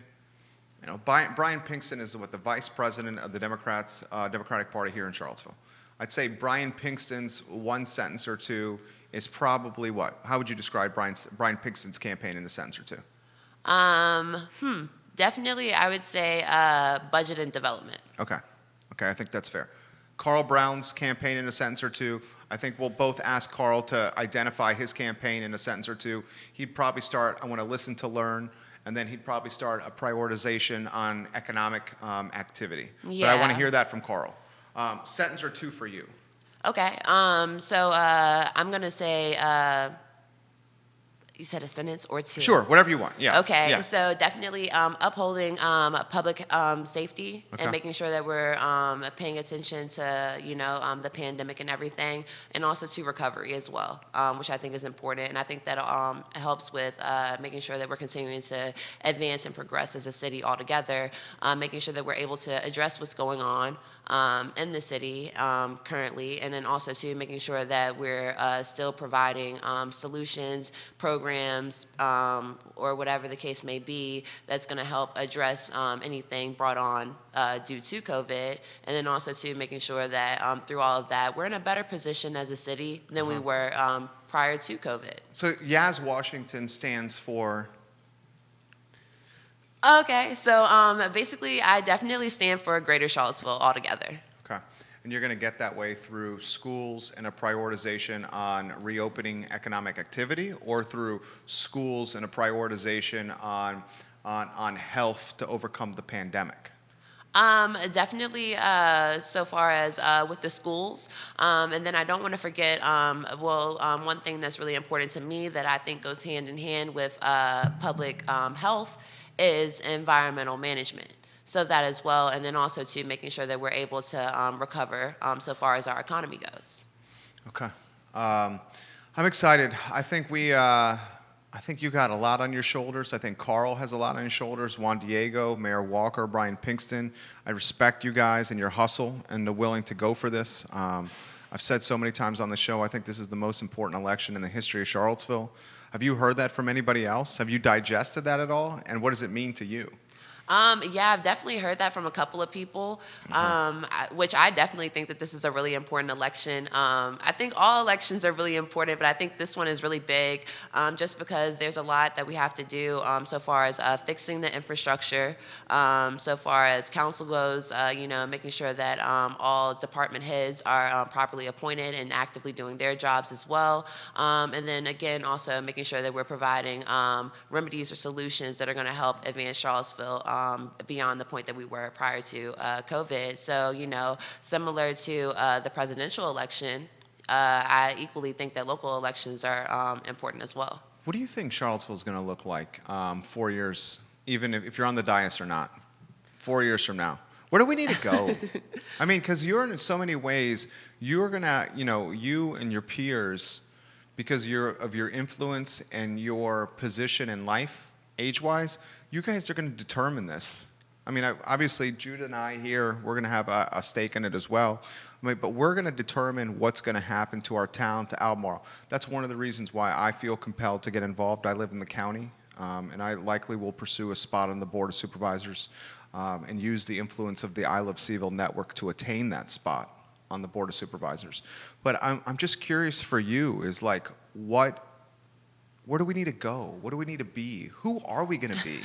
Brian Pinkston is the vice president of the Democratic Party here in Charlottesville. I'd say Brian Pinkston's one sentence or two is probably what? How would you describe Brian Pinkston's campaign in a sentence or two? Definitely, I would say budget and development. Okay, I think that's fair. Carl Brown's campaign in a sentence or two. I think we'll both ask Carl to identify his campaign in a sentence or two. He'd probably start, I want to listen to learn. And then he'd probably start a prioritization on economic activity. Yeah. But I want to hear that from Carl. Sentence or two for you. Okay. So I'm gonna say. You said a sentence or two? Sure, whatever you want. Yeah. Okay. Yeah. So definitely upholding public safety Okay. and making sure that we're paying attention to the pandemic and everything, and also to recovery as well, which I think is important. And I think that helps with making sure that we're continuing to advance and progress as a city altogether, making sure that we're able to address what's going on in the city currently, and then also to making sure that we're still providing solutions, programs, or whatever the case may be, that's going to help address anything brought on due to COVID, and then also to making sure that through all of that, we're in a better position as a city than we were prior to COVID. So Yaz Washington stands for? Okay, so basically, I definitely stand for Greater Charlottesville altogether. Okay. And you're going to get that way through schools and a prioritization on reopening economic activity, or through schools and a prioritization on health to overcome the pandemic? Definitely so far as with the schools. And then I don't want to forget, one thing that's really important to me that I think goes hand in hand with public health is environmental management. So that as well, and then also to making sure that we're able to recover so far as our economy goes. Okay. I'm excited. I think you got a lot on your shoulders. I think Carl has a lot on his shoulders. Juan Diego, Mayor Walker, Brian Pinkston. I respect you guys and your hustle and the willing to go for this. I've said so many times on the show, I think this is the most important election in the history of Charlottesville. Have you heard that from anybody else? Have you digested that at all? And what does it mean to you? Yeah, I've definitely heard that from a couple of people, which I definitely think that this is a really important election. I think all elections are really important, but I think this one is really big just because there's a lot that we have to do so far as fixing the infrastructure, so far as council goes, making sure that all department heads are properly appointed and actively doing their jobs as well. And then again, also making sure that we're providing remedies or solutions that are going to help advance Charlottesville beyond the point that we were prior to COVID. So, similar to the presidential election, I equally think that local elections are important as well. What do you think Charlottesville is going to look like 4 years, even if you're on the dais or not, 4 years from now? Where do we need to go? I mean, because you're in so many ways, you're going to, you and your peers, because of your influence and your position in life, age-wise, you guys are going to determine this. I mean, obviously, Judah and I here, we're going to have a stake in it as well. But we're going to determine what's going to happen to our town, to Albemarle. That's one of the reasons why I feel compelled to get involved. I live in the county, and I likely will pursue a spot on the Board of Supervisors and use the influence of the I Love CVille network to attain that spot on the Board of Supervisors. But I'm just curious for you, is like, what where do we need to go? What do we need to be? Who are we going to be?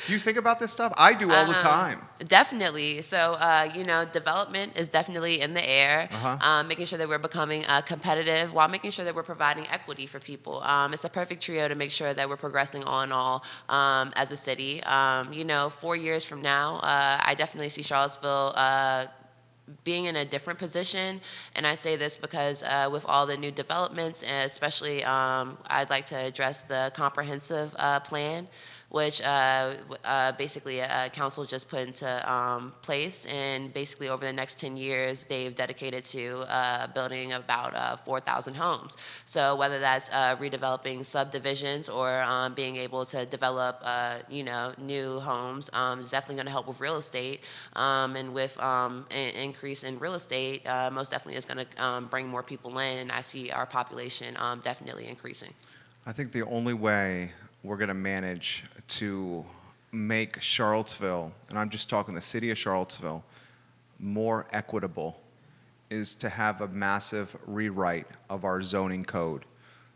Do you think about this stuff? I do all the time. Definitely. So, development is definitely in the air. Making sure that we're becoming competitive while making sure that we're providing equity for people. It's a perfect trio to make sure that we're progressing on all as a city. 4 years from now, I definitely see Charlottesville being in a different position. And I say this because with all the new developments, and especially I'd like to address the comprehensive plan, which basically council just put into place. And basically over the next 10 years, they've dedicated to building about 4,000 homes. So whether that's redeveloping subdivisions or being able to develop, new homes is definitely going to help with real estate. And with an increase in real estate, most definitely is going to bring more people in. And I see our population definitely increasing. I think the only way we're going to manage to make Charlottesville, and I'm just talking the city of Charlottesville, more equitable is to have a massive rewrite of our zoning code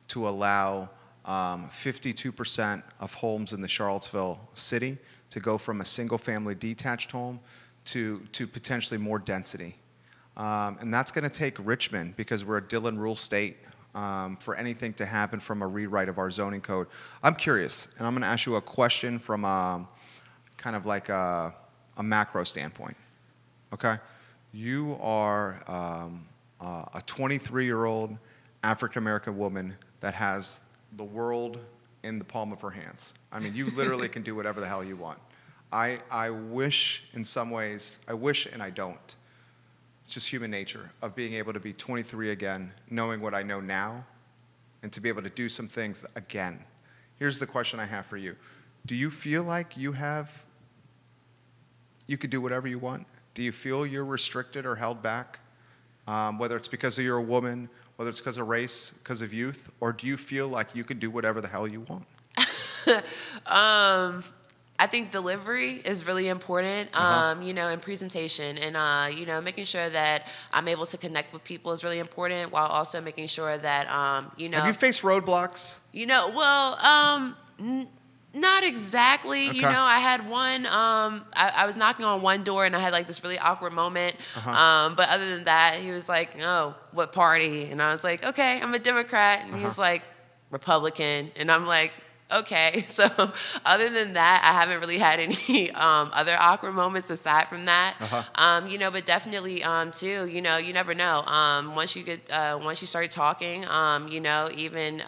to allow 52% of homes in the Charlottesville city to go from a single-family detached home to potentially more density. And that's going to take Richmond, because we're a Dillon rule state, for anything to happen from a rewrite of our zoning code. I'm curious, and I'm going to ask you a question from kind of like a macro standpoint. Okay? You are a 23-year-old African-American woman that has the world in the palm of her hands. I mean, you literally can do whatever the hell you want. I wish, in some ways, I wish and I don't. It's just human nature of being able to be 23 again, knowing what I know now, and to be able to do some things again. Here's the question I have for you. Do you feel like you could do whatever you want? Do you feel you're restricted or held back? Whether it's because you're a woman, whether it's because of race, because of youth, or do you feel like you could do whatever the hell you want? I think delivery is really important, and presentation, and making sure that I'm able to connect with people is really important, while also making sure that Have you faced roadblocks? Not exactly. Okay. I had one. I was knocking on one door and I had like this really awkward moment. But other than that, he was like, "Oh, what party?" And I was like, "Okay, I'm a Democrat." And he was like, "Republican," and I'm like, okay. So other than that, I haven't really had any other awkward moments aside from that. But definitely too, you never know. Once you start talking, even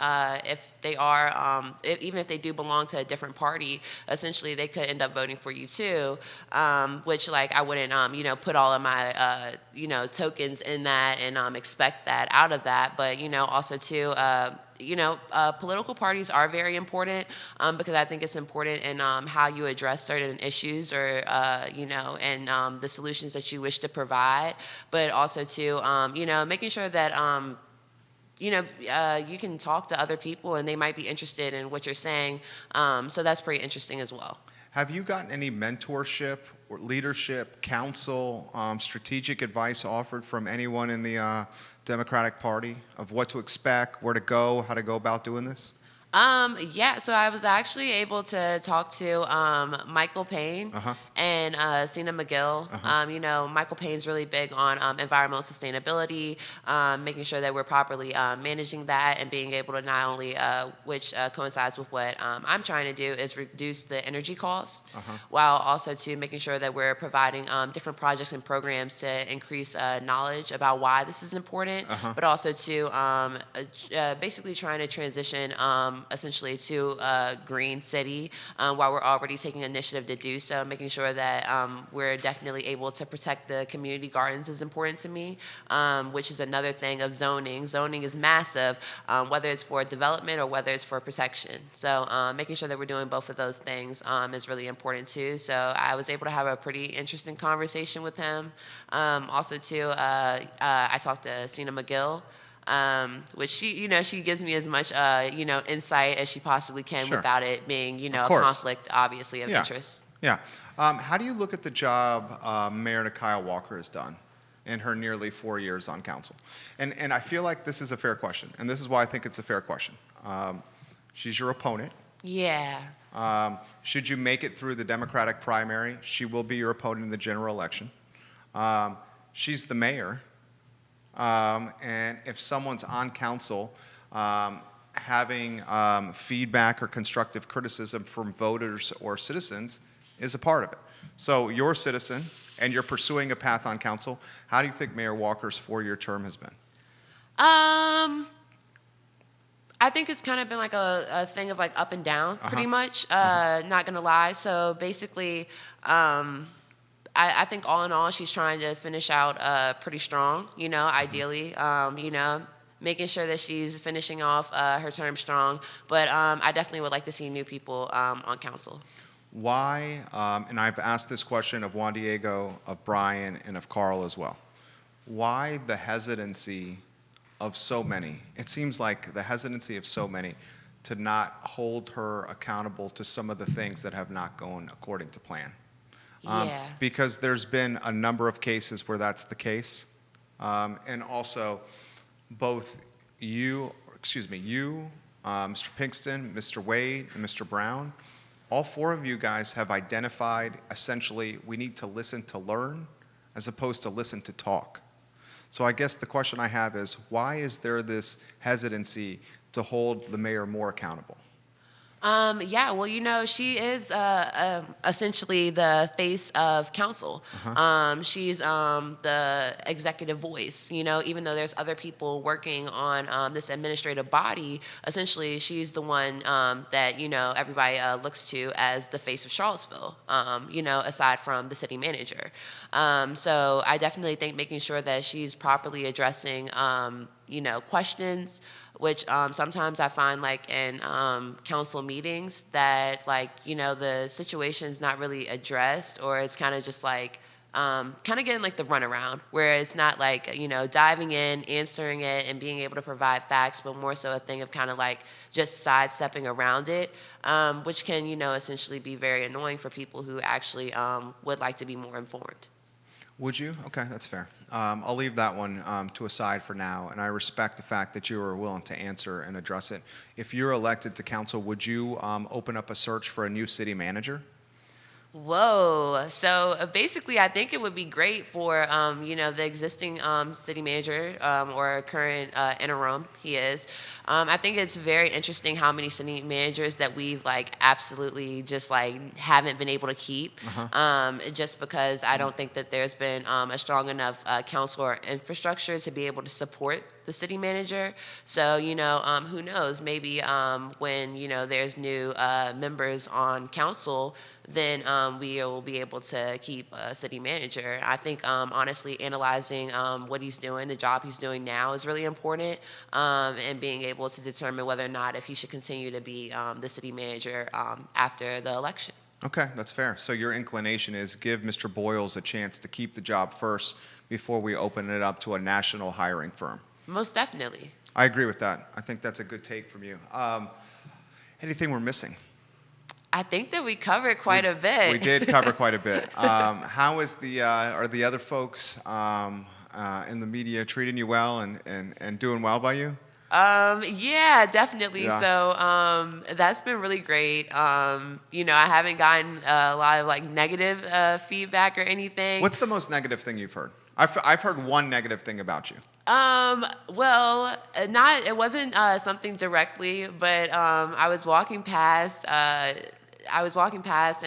if they are, even if they do belong to a different party, essentially they could end up voting for you too. Which I wouldn't, put all of my, tokens in that and expect that out of that. But also too. Political parties are very important because I think it's important in how you address certain issues or, and the solutions that you wish to provide, but also too, making sure that, you can talk to other people and they might be interested in what you're saying. So that's pretty interesting as well. Have you gotten any mentorship or leadership, counsel, strategic advice offered from anyone in the Democratic Party of what to expect, where to go, how to go about doing this? So I was actually able to talk to Michael Payne and Sina McGill. Michael Payne's really big on environmental sustainability, making sure that we're properly managing that and being able to not only, which coincides with what I'm trying to do, is reduce the energy costs, while also to making sure that we're providing different projects and programs to increase knowledge about why this is important, but also to basically trying to transition essentially to a green city while we're already taking initiative to do so, making sure that we're definitely able to protect the community gardens is important to me, which is another thing of zoning. Zoning is massive, whether it's for development or whether it's for protection. So making sure that we're doing both of those things is really important too. So I was able to have a pretty interesting conversation with him. Also too, I talked to Sina McGill, which she gives me as much insight as she possibly can without it being a conflict obviously of interest. Yeah. How do you look at the job Mayor Kyle Walker has done in her nearly 4 years on council? And I feel like this is a fair question, and this is why I think it's a fair question. She's your opponent. Yeah. Should you make it through the Democratic primary, she will be your opponent in the general election. She's the mayor. And if someone's on council, having feedback or constructive criticism from voters or citizens is a part of it. So you're a citizen and you're pursuing a path on council. How do you think Mayor Walker's 4-year term has been? I think it's kind of been like a thing of like up and down, pretty much. Not gonna lie. So basically, I think all in all, she's trying to finish out pretty strong. Ideally, making sure that she's finishing off her term strong. But I definitely would like to see new people on council. Why, and I've asked this question of Juan Diego, of Brian, and of Carl as well. Why the hesitancy of so many? It seems like the hesitancy of so many to not hold her accountable to some of the things that have not gone according to plan. Yeah. Because there's been a number of cases where that's the case. And also, both you, Mr. Pinkston, Mr. Wade, and Mr. Brown, all 4 of you guys have identified essentially we need to listen to learn as opposed to listen to talk. So I guess the question I have is, why is there this hesitancy to hold the mayor more accountable? Yeah, well, she is essentially the face of council. She's the executive voice, even though there's other people working on this administrative body, essentially she's the one that, everybody looks to as the face of Charlottesville, aside from the city manager. So I definitely think making sure that she's properly addressing, questions, which sometimes I find like in council meetings that the situation's not really addressed, or it's kind of just like kind of getting like the runaround, where it's not like, diving in, answering it, and being able to provide facts, but more so a thing of kind of like just sidestepping around it, which can, essentially be very annoying for people who actually would like to be more informed. Would you? Okay, that's fair. I'll leave that one to a side for now, and I respect the fact that you are willing to answer and address it. If you're elected to council, would you open up a search for a new city manager? Whoa. So basically, I think it would be great for, the existing city manager or current interim he is. I think it's very interesting how many city managers that we've absolutely just haven't been able to keep, just because I don't think that there's been a strong enough council or infrastructure to be able to support the city manager. So, who knows, maybe when, there's new members on council, then we will be able to keep a city manager. I think, honestly, analyzing what he's doing, the job he's doing now is really important, and being able to determine whether or not if he should continue to be the city manager after the election. Okay, that's fair. So your inclination is give Mr. Boyles a chance to keep the job first before we open it up to a national hiring firm. Most definitely. I agree with that. I think that's a good take from you. Anything we're missing? I think that we covered quite a bit. We did cover quite a bit. How is are the other folks in the media treating you well and doing well by you? Yeah, definitely. Yeah. So that's been really great. I haven't gotten a lot of negative feedback or anything. What's the most negative thing you've heard? I've heard one negative thing about you. Well, it wasn't something directly, but I was walking past and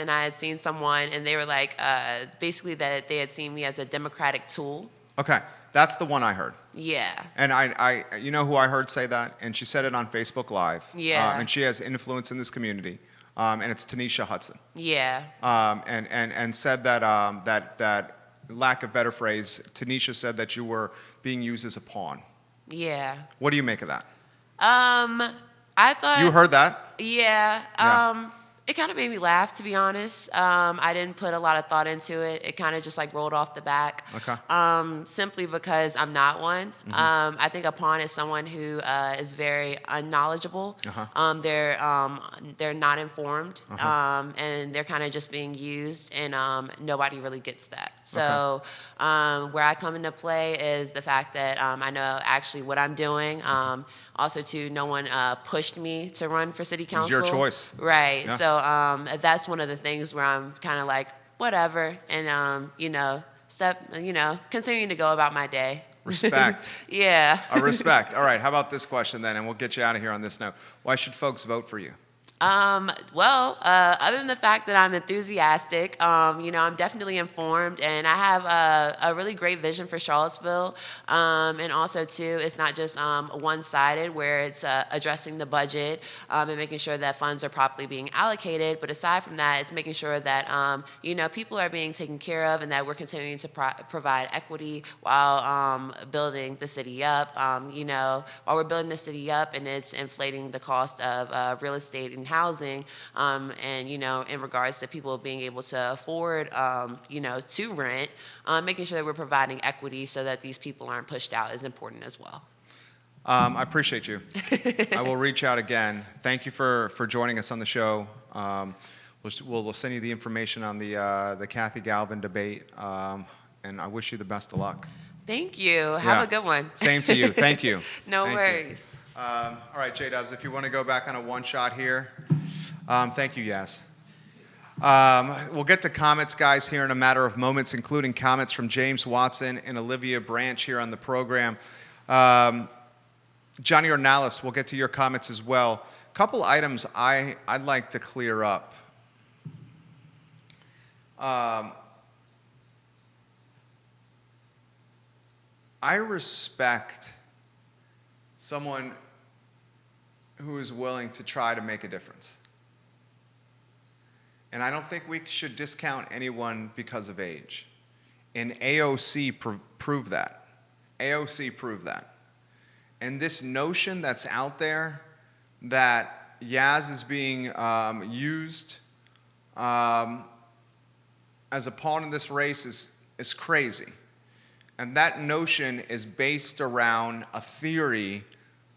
I had seen someone, and they were basically that they had seen me as a Democratic tool. Okay, that's the one I heard. Yeah. And I you know who I heard say that? And she said it on Facebook Live. Yeah. And she has influence in this community. And it's Tanisha Hudson. Yeah. And said that that lack of better phrase, Tanisha said that you were being used as a pawn. Yeah. What do you make of that? I thought You heard that? Yeah. Yeah. It kind of made me laugh, to be honest. I didn't put a lot of thought into it. It kind of just rolled off the back. Okay. Simply because I'm not one. Mm-hmm. I think a pawn is someone who is very unknowledgeable. They're not informed, and they're kind of just being used, and nobody really gets that. So where I come into play is the fact that I know actually what I'm doing. Also, too, no one pushed me to run for city council. It was your choice. Right. Yeah. So that's one of the things where I'm kind of like, whatever, and continuing to go about my day. Respect. Yeah. Respect. All right. How about this question then, and we'll get you out of here on this note. Why should folks vote for you? Other than the fact that I'm enthusiastic, I'm definitely informed, and I have a really great vision for Charlottesville. And also, too, it's not just one-sided, where it's addressing the budget and making sure that funds are properly being allocated. But aside from that, it's making sure that, people are being taken care of, and that we're continuing to provide equity while building the city up. While we're building the city up, and it's inflating the cost of real estate and housing, and in regards to people being able to afford to rent, making sure that we're providing equity so that these people aren't pushed out is important as well. I appreciate you. I will reach out again. Thank you for joining us on the show. We'll send you the information on the Kathy Galvin debate, and I wish you the best of luck. Thank you. Have a good one. Same to you. Thank you. No worries. All right, J-Dubs, if you want to go back on a one-shot here. Thank you, Yas. We'll get to comments, guys, here in a matter of moments, including comments from James Watson and Olivia Branch here on the program. Johnny Ornalis, we'll get to your comments as well. A couple items I'd like to clear up. I respect someone who is willing to try to make a difference. And I don't think we should discount anyone because of age. And AOC proved that. AOC proved that. And this notion that's out there that Yaz is being used as a pawn in this race is crazy. And that notion is based around a theory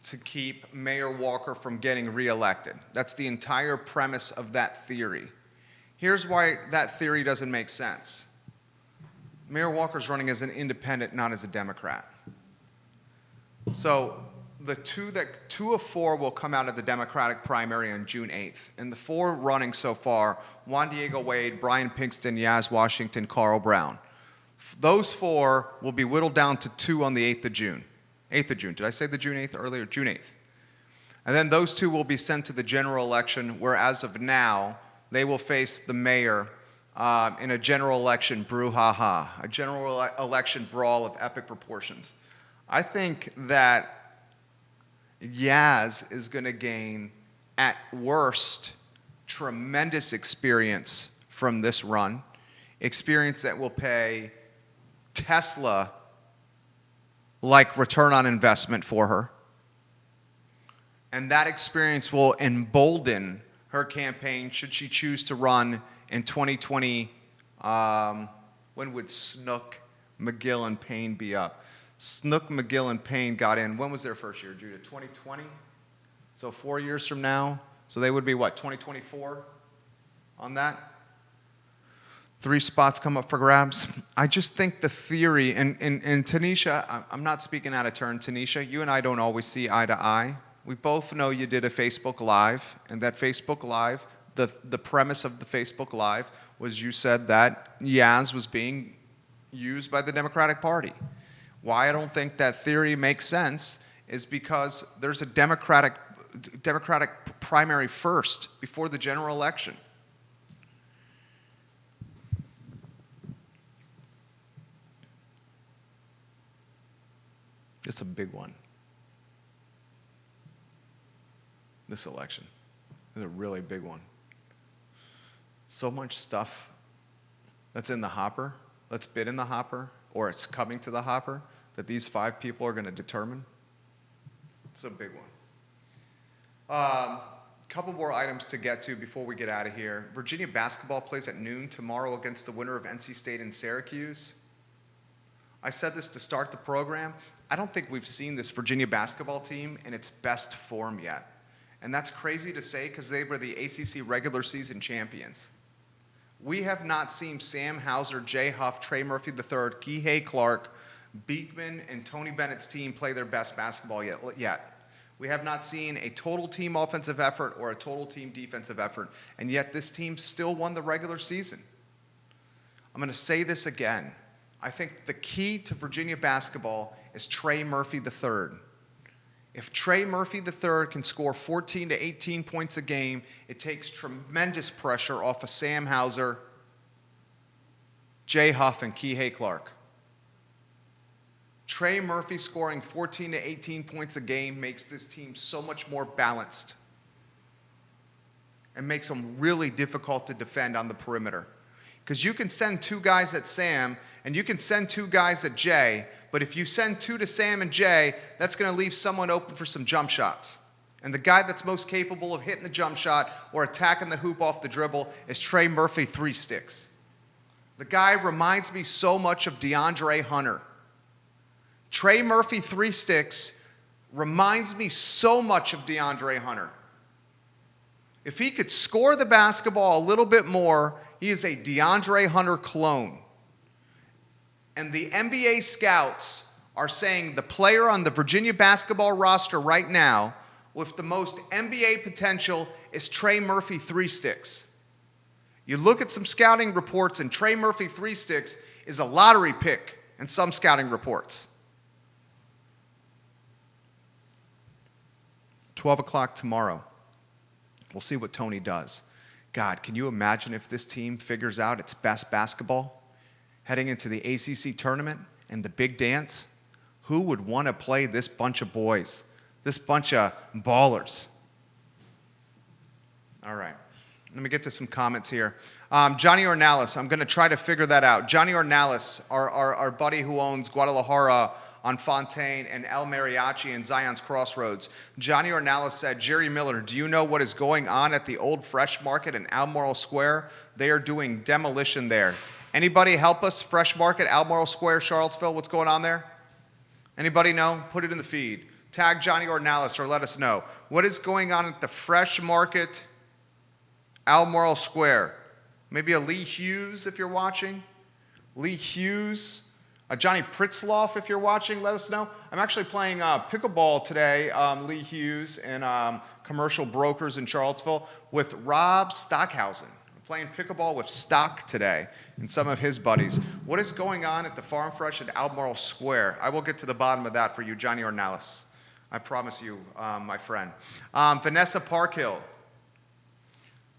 to keep Mayor Walker from getting reelected. That's the entire premise of that theory. Here's why that theory doesn't make sense. Mayor Walker's running as an independent, not as a Democrat. So the two of four will come out of the Democratic primary on June 8th. And the four running so far, Juan Diego Wade, Brian Pinkston, Yaz Washington, Carl Brown. Those four will be whittled down to two on the 8th of June. 8th of June. Did I say the June 8th earlier? June 8th. And then those two will be sent to the general election, where as of now, they will face the mayor in a general election brouhaha, a general election brawl of epic proportions. I think that Yaz is going to gain, at worst, tremendous experience from this run, experience that will pay Tesla-like return on investment for her. And that experience will embolden her campaign should she choose to run in 2020. When would Snook, McGill, and Payne be up? Snook, McGill, and Payne got in. When was their first year, Judah? 2020? So 4 years from now. So they would be what, 2024 on that? 3 spots come up for grabs. I just think the theory, and Tanisha, I'm not speaking out of turn, Tanisha, you and I don't always see eye to eye. We both know you did a Facebook Live, and that Facebook Live, the premise of the Facebook Live was you said that Yaz was being used by the Democratic Party. Why I don't think that theory makes sense is because there's a Democratic primary first before the general election. It's a big one. This election is a really big one. So much stuff that's in the hopper, that's been in the hopper, or it's coming to the hopper, that these 5 people are going to determine. It's a big one. Couple more items to get to before we get out of here. Virginia basketball plays at noon tomorrow against the winner of NC State and Syracuse. I said this to start the program. I don't think we've seen this Virginia basketball team in its best form yet. And that's crazy to say because they were the ACC regular season champions. We have not seen Sam Hauser, Jay Huff, Trey Murphy III, Kihei Clark, Beekman, and Tony Bennett's team play their best basketball yet. We have not seen a total team offensive effort or a total team defensive effort, and yet this team still won the regular season. I'm going to say this again. I think the key to Virginia basketball is Trey Murphy III. If Trey Murphy III can score 14 to 18 points a game, it takes tremendous pressure off of Sam Hauser, Jay Huff, and Kihei Clark. Trey Murphy scoring 14 to 18 points a game makes this team so much more balanced and makes them really difficult to defend on the perimeter. Because you can send two guys at Sam and you can send two guys at Jay, but if you send two to Sam and Jay, that's going to leave someone open for some jump shots. And the guy that's most capable of hitting the jump shot or attacking the hoop off the dribble is Trey Murphy 3 sticks. The guy reminds me so much of DeAndre Hunter. Trey Murphy 3 sticks reminds me so much of DeAndre Hunter. If he could score the basketball a little bit more, he is a DeAndre Hunter clone. And the NBA scouts are saying the player on the Virginia basketball roster right now with the most NBA potential is Trey Murphy 3 sticks. You look at some scouting reports and Trey Murphy 3 sticks is a lottery pick in some scouting reports. 12 o'clock tomorrow. We'll see what Tony does. God, can you imagine if this team figures out its best basketball heading into the ACC tournament and the big dance? Who would want to play this bunch of boys, this bunch of ballers? All right. Let me get to some comments here. Johnny Ornalis, I'm going to try to figure that out. Johnny Ornalis, our buddy who owns Guadalajara on Fontaine and El Mariachi in Zion's Crossroads. Johnny Ornalis said, Jerry Miller, do you know what is going on at the old Fresh Market in Albemarle Square? They are doing demolition there. Anybody help us? Fresh Market, Albemarle Square, Charlottesville, what's going on there? Anybody know? Put it in the feed. Tag Johnny Ornalis or let us know. What is going on at the Fresh Market, Albemarle Square? Maybe a Lee Hughes if you're watching. Lee Hughes. Johnny Pritzloff, if you're watching, let us know. I'm actually playing pickleball today, Lee Hughes, and Commercial Brokers in Charlottesville with Rob Stockhausen. I'm playing pickleball with Stock today and some of his buddies. What is going on at the Farm Fresh at Albemarle Square? I will get to the bottom of that for you, Johnny Ornalis. I promise you, my friend. Vanessa Parkhill.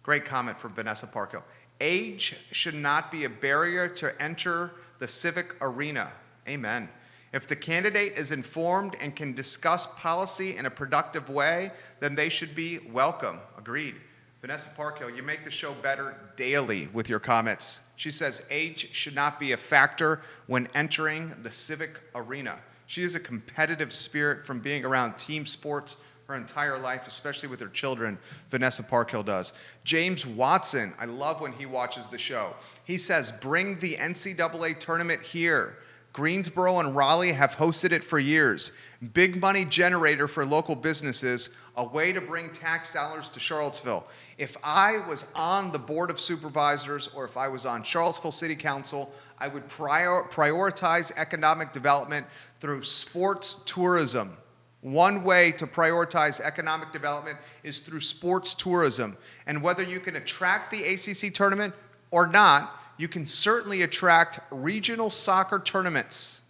Great comment from Vanessa Parkhill. Age should not be a barrier to enter the civic arena. Amen. If the candidate is informed and can discuss policy in a productive way, then they should be welcome. Agreed. Vanessa Parkhill, you make the show better daily with your comments. She says age should not be a factor when entering the civic arena. She is a competitive spirit from being around team sports her entire life, especially with her children. Vanessa Parkhill does. James Watson, I love when he watches the show. He says, bring the NCAA tournament here. Greensboro and Raleigh have hosted it for years. Big money generator for local businesses, a way to bring tax dollars to Charlottesville. If I was on the Board of Supervisors or if I was on Charlottesville City Council, I would prioritize economic development through sports tourism. One way to prioritize economic development is through sports tourism. And whether you can attract the ACC tournament or not, you can certainly attract regional soccer tournaments.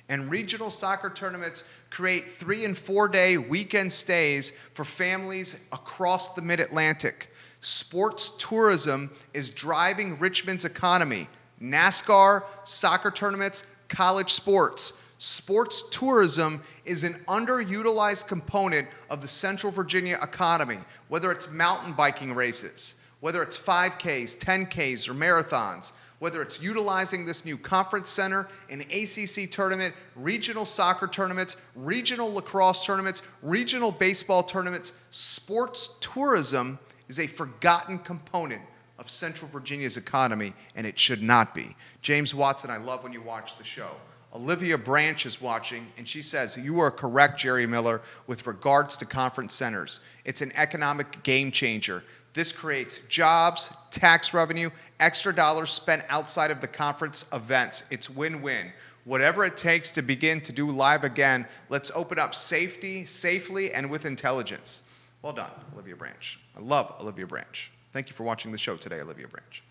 And regional soccer tournaments create 3- and 4-day weekend stays for families across the Mid-Atlantic. Sports tourism is driving Richmond's economy. NASCAR, soccer tournaments, college sports. Sports tourism is an underutilized component of the Central Virginia economy, whether it's mountain biking races, whether it's 5Ks, 10Ks, or marathons, whether it's utilizing this new conference center, an ACC tournament, regional soccer tournaments, regional lacrosse tournaments, regional baseball tournaments. Sports tourism is a forgotten component of Central Virginia's economy, and it should not be. James Watson, I love when you watch the show. Olivia Branch is watching, and she says, you are correct, Jerry Miller, with regards to conference centers. It's an economic game changer. This creates jobs, tax revenue, extra dollars spent outside of the conference events. It's win-win. Whatever it takes to begin to do live again, let's open up safely, and with intelligence. Well done, Olivia Branch. I love Olivia Branch. Thank you for watching the show today, Olivia Branch.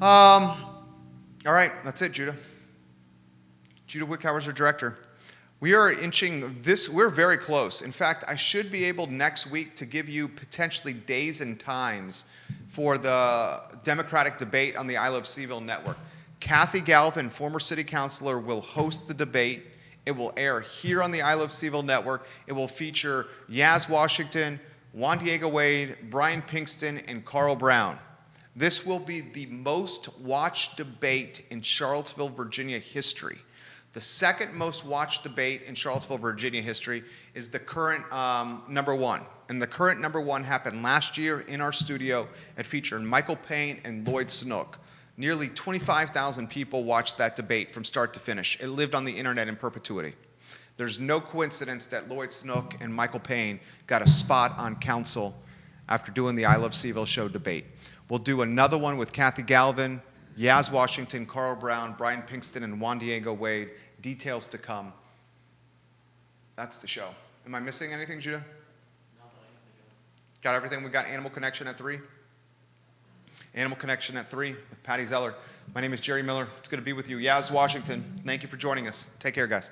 All right, that's it, Judah. Judah Wickhauer's our director. We are inching this, we're very close. In fact, I should be able next week to give you potentially days and times for the Democratic debate on the I Love CVille network. Kathy Galvin, former city councilor, will host the debate. It will air here on the I Love CVille network. It will feature Yaz Washington, Juan Diego Wade, Brian Pinkston, and Carl Brown. This will be the most watched debate in Charlottesville, Virginia history. The second most watched debate in Charlottesville, Virginia history is the current number one. And the current number one happened last year in our studio. It featured Michael Payne and Lloyd Snook. Nearly 25,000 people watched that debate from start to finish. It lived on the internet in perpetuity. There's no coincidence that Lloyd Snook and Michael Payne got a spot on council after doing the I Love CVille show debate. We'll do another one with Kathy Galvin, Yaz Washington, Carl Brown, Brian Pinkston, and Juan Diego Wade. Details to come. That's the show. Am I missing anything, Judah? Got everything? We got Animal Connection at 3? Animal Connection at 3 with Patty Zeller. My name is Jerry Miller. It's good to be with you. Yaz Washington, thank you for joining us. Take care, guys.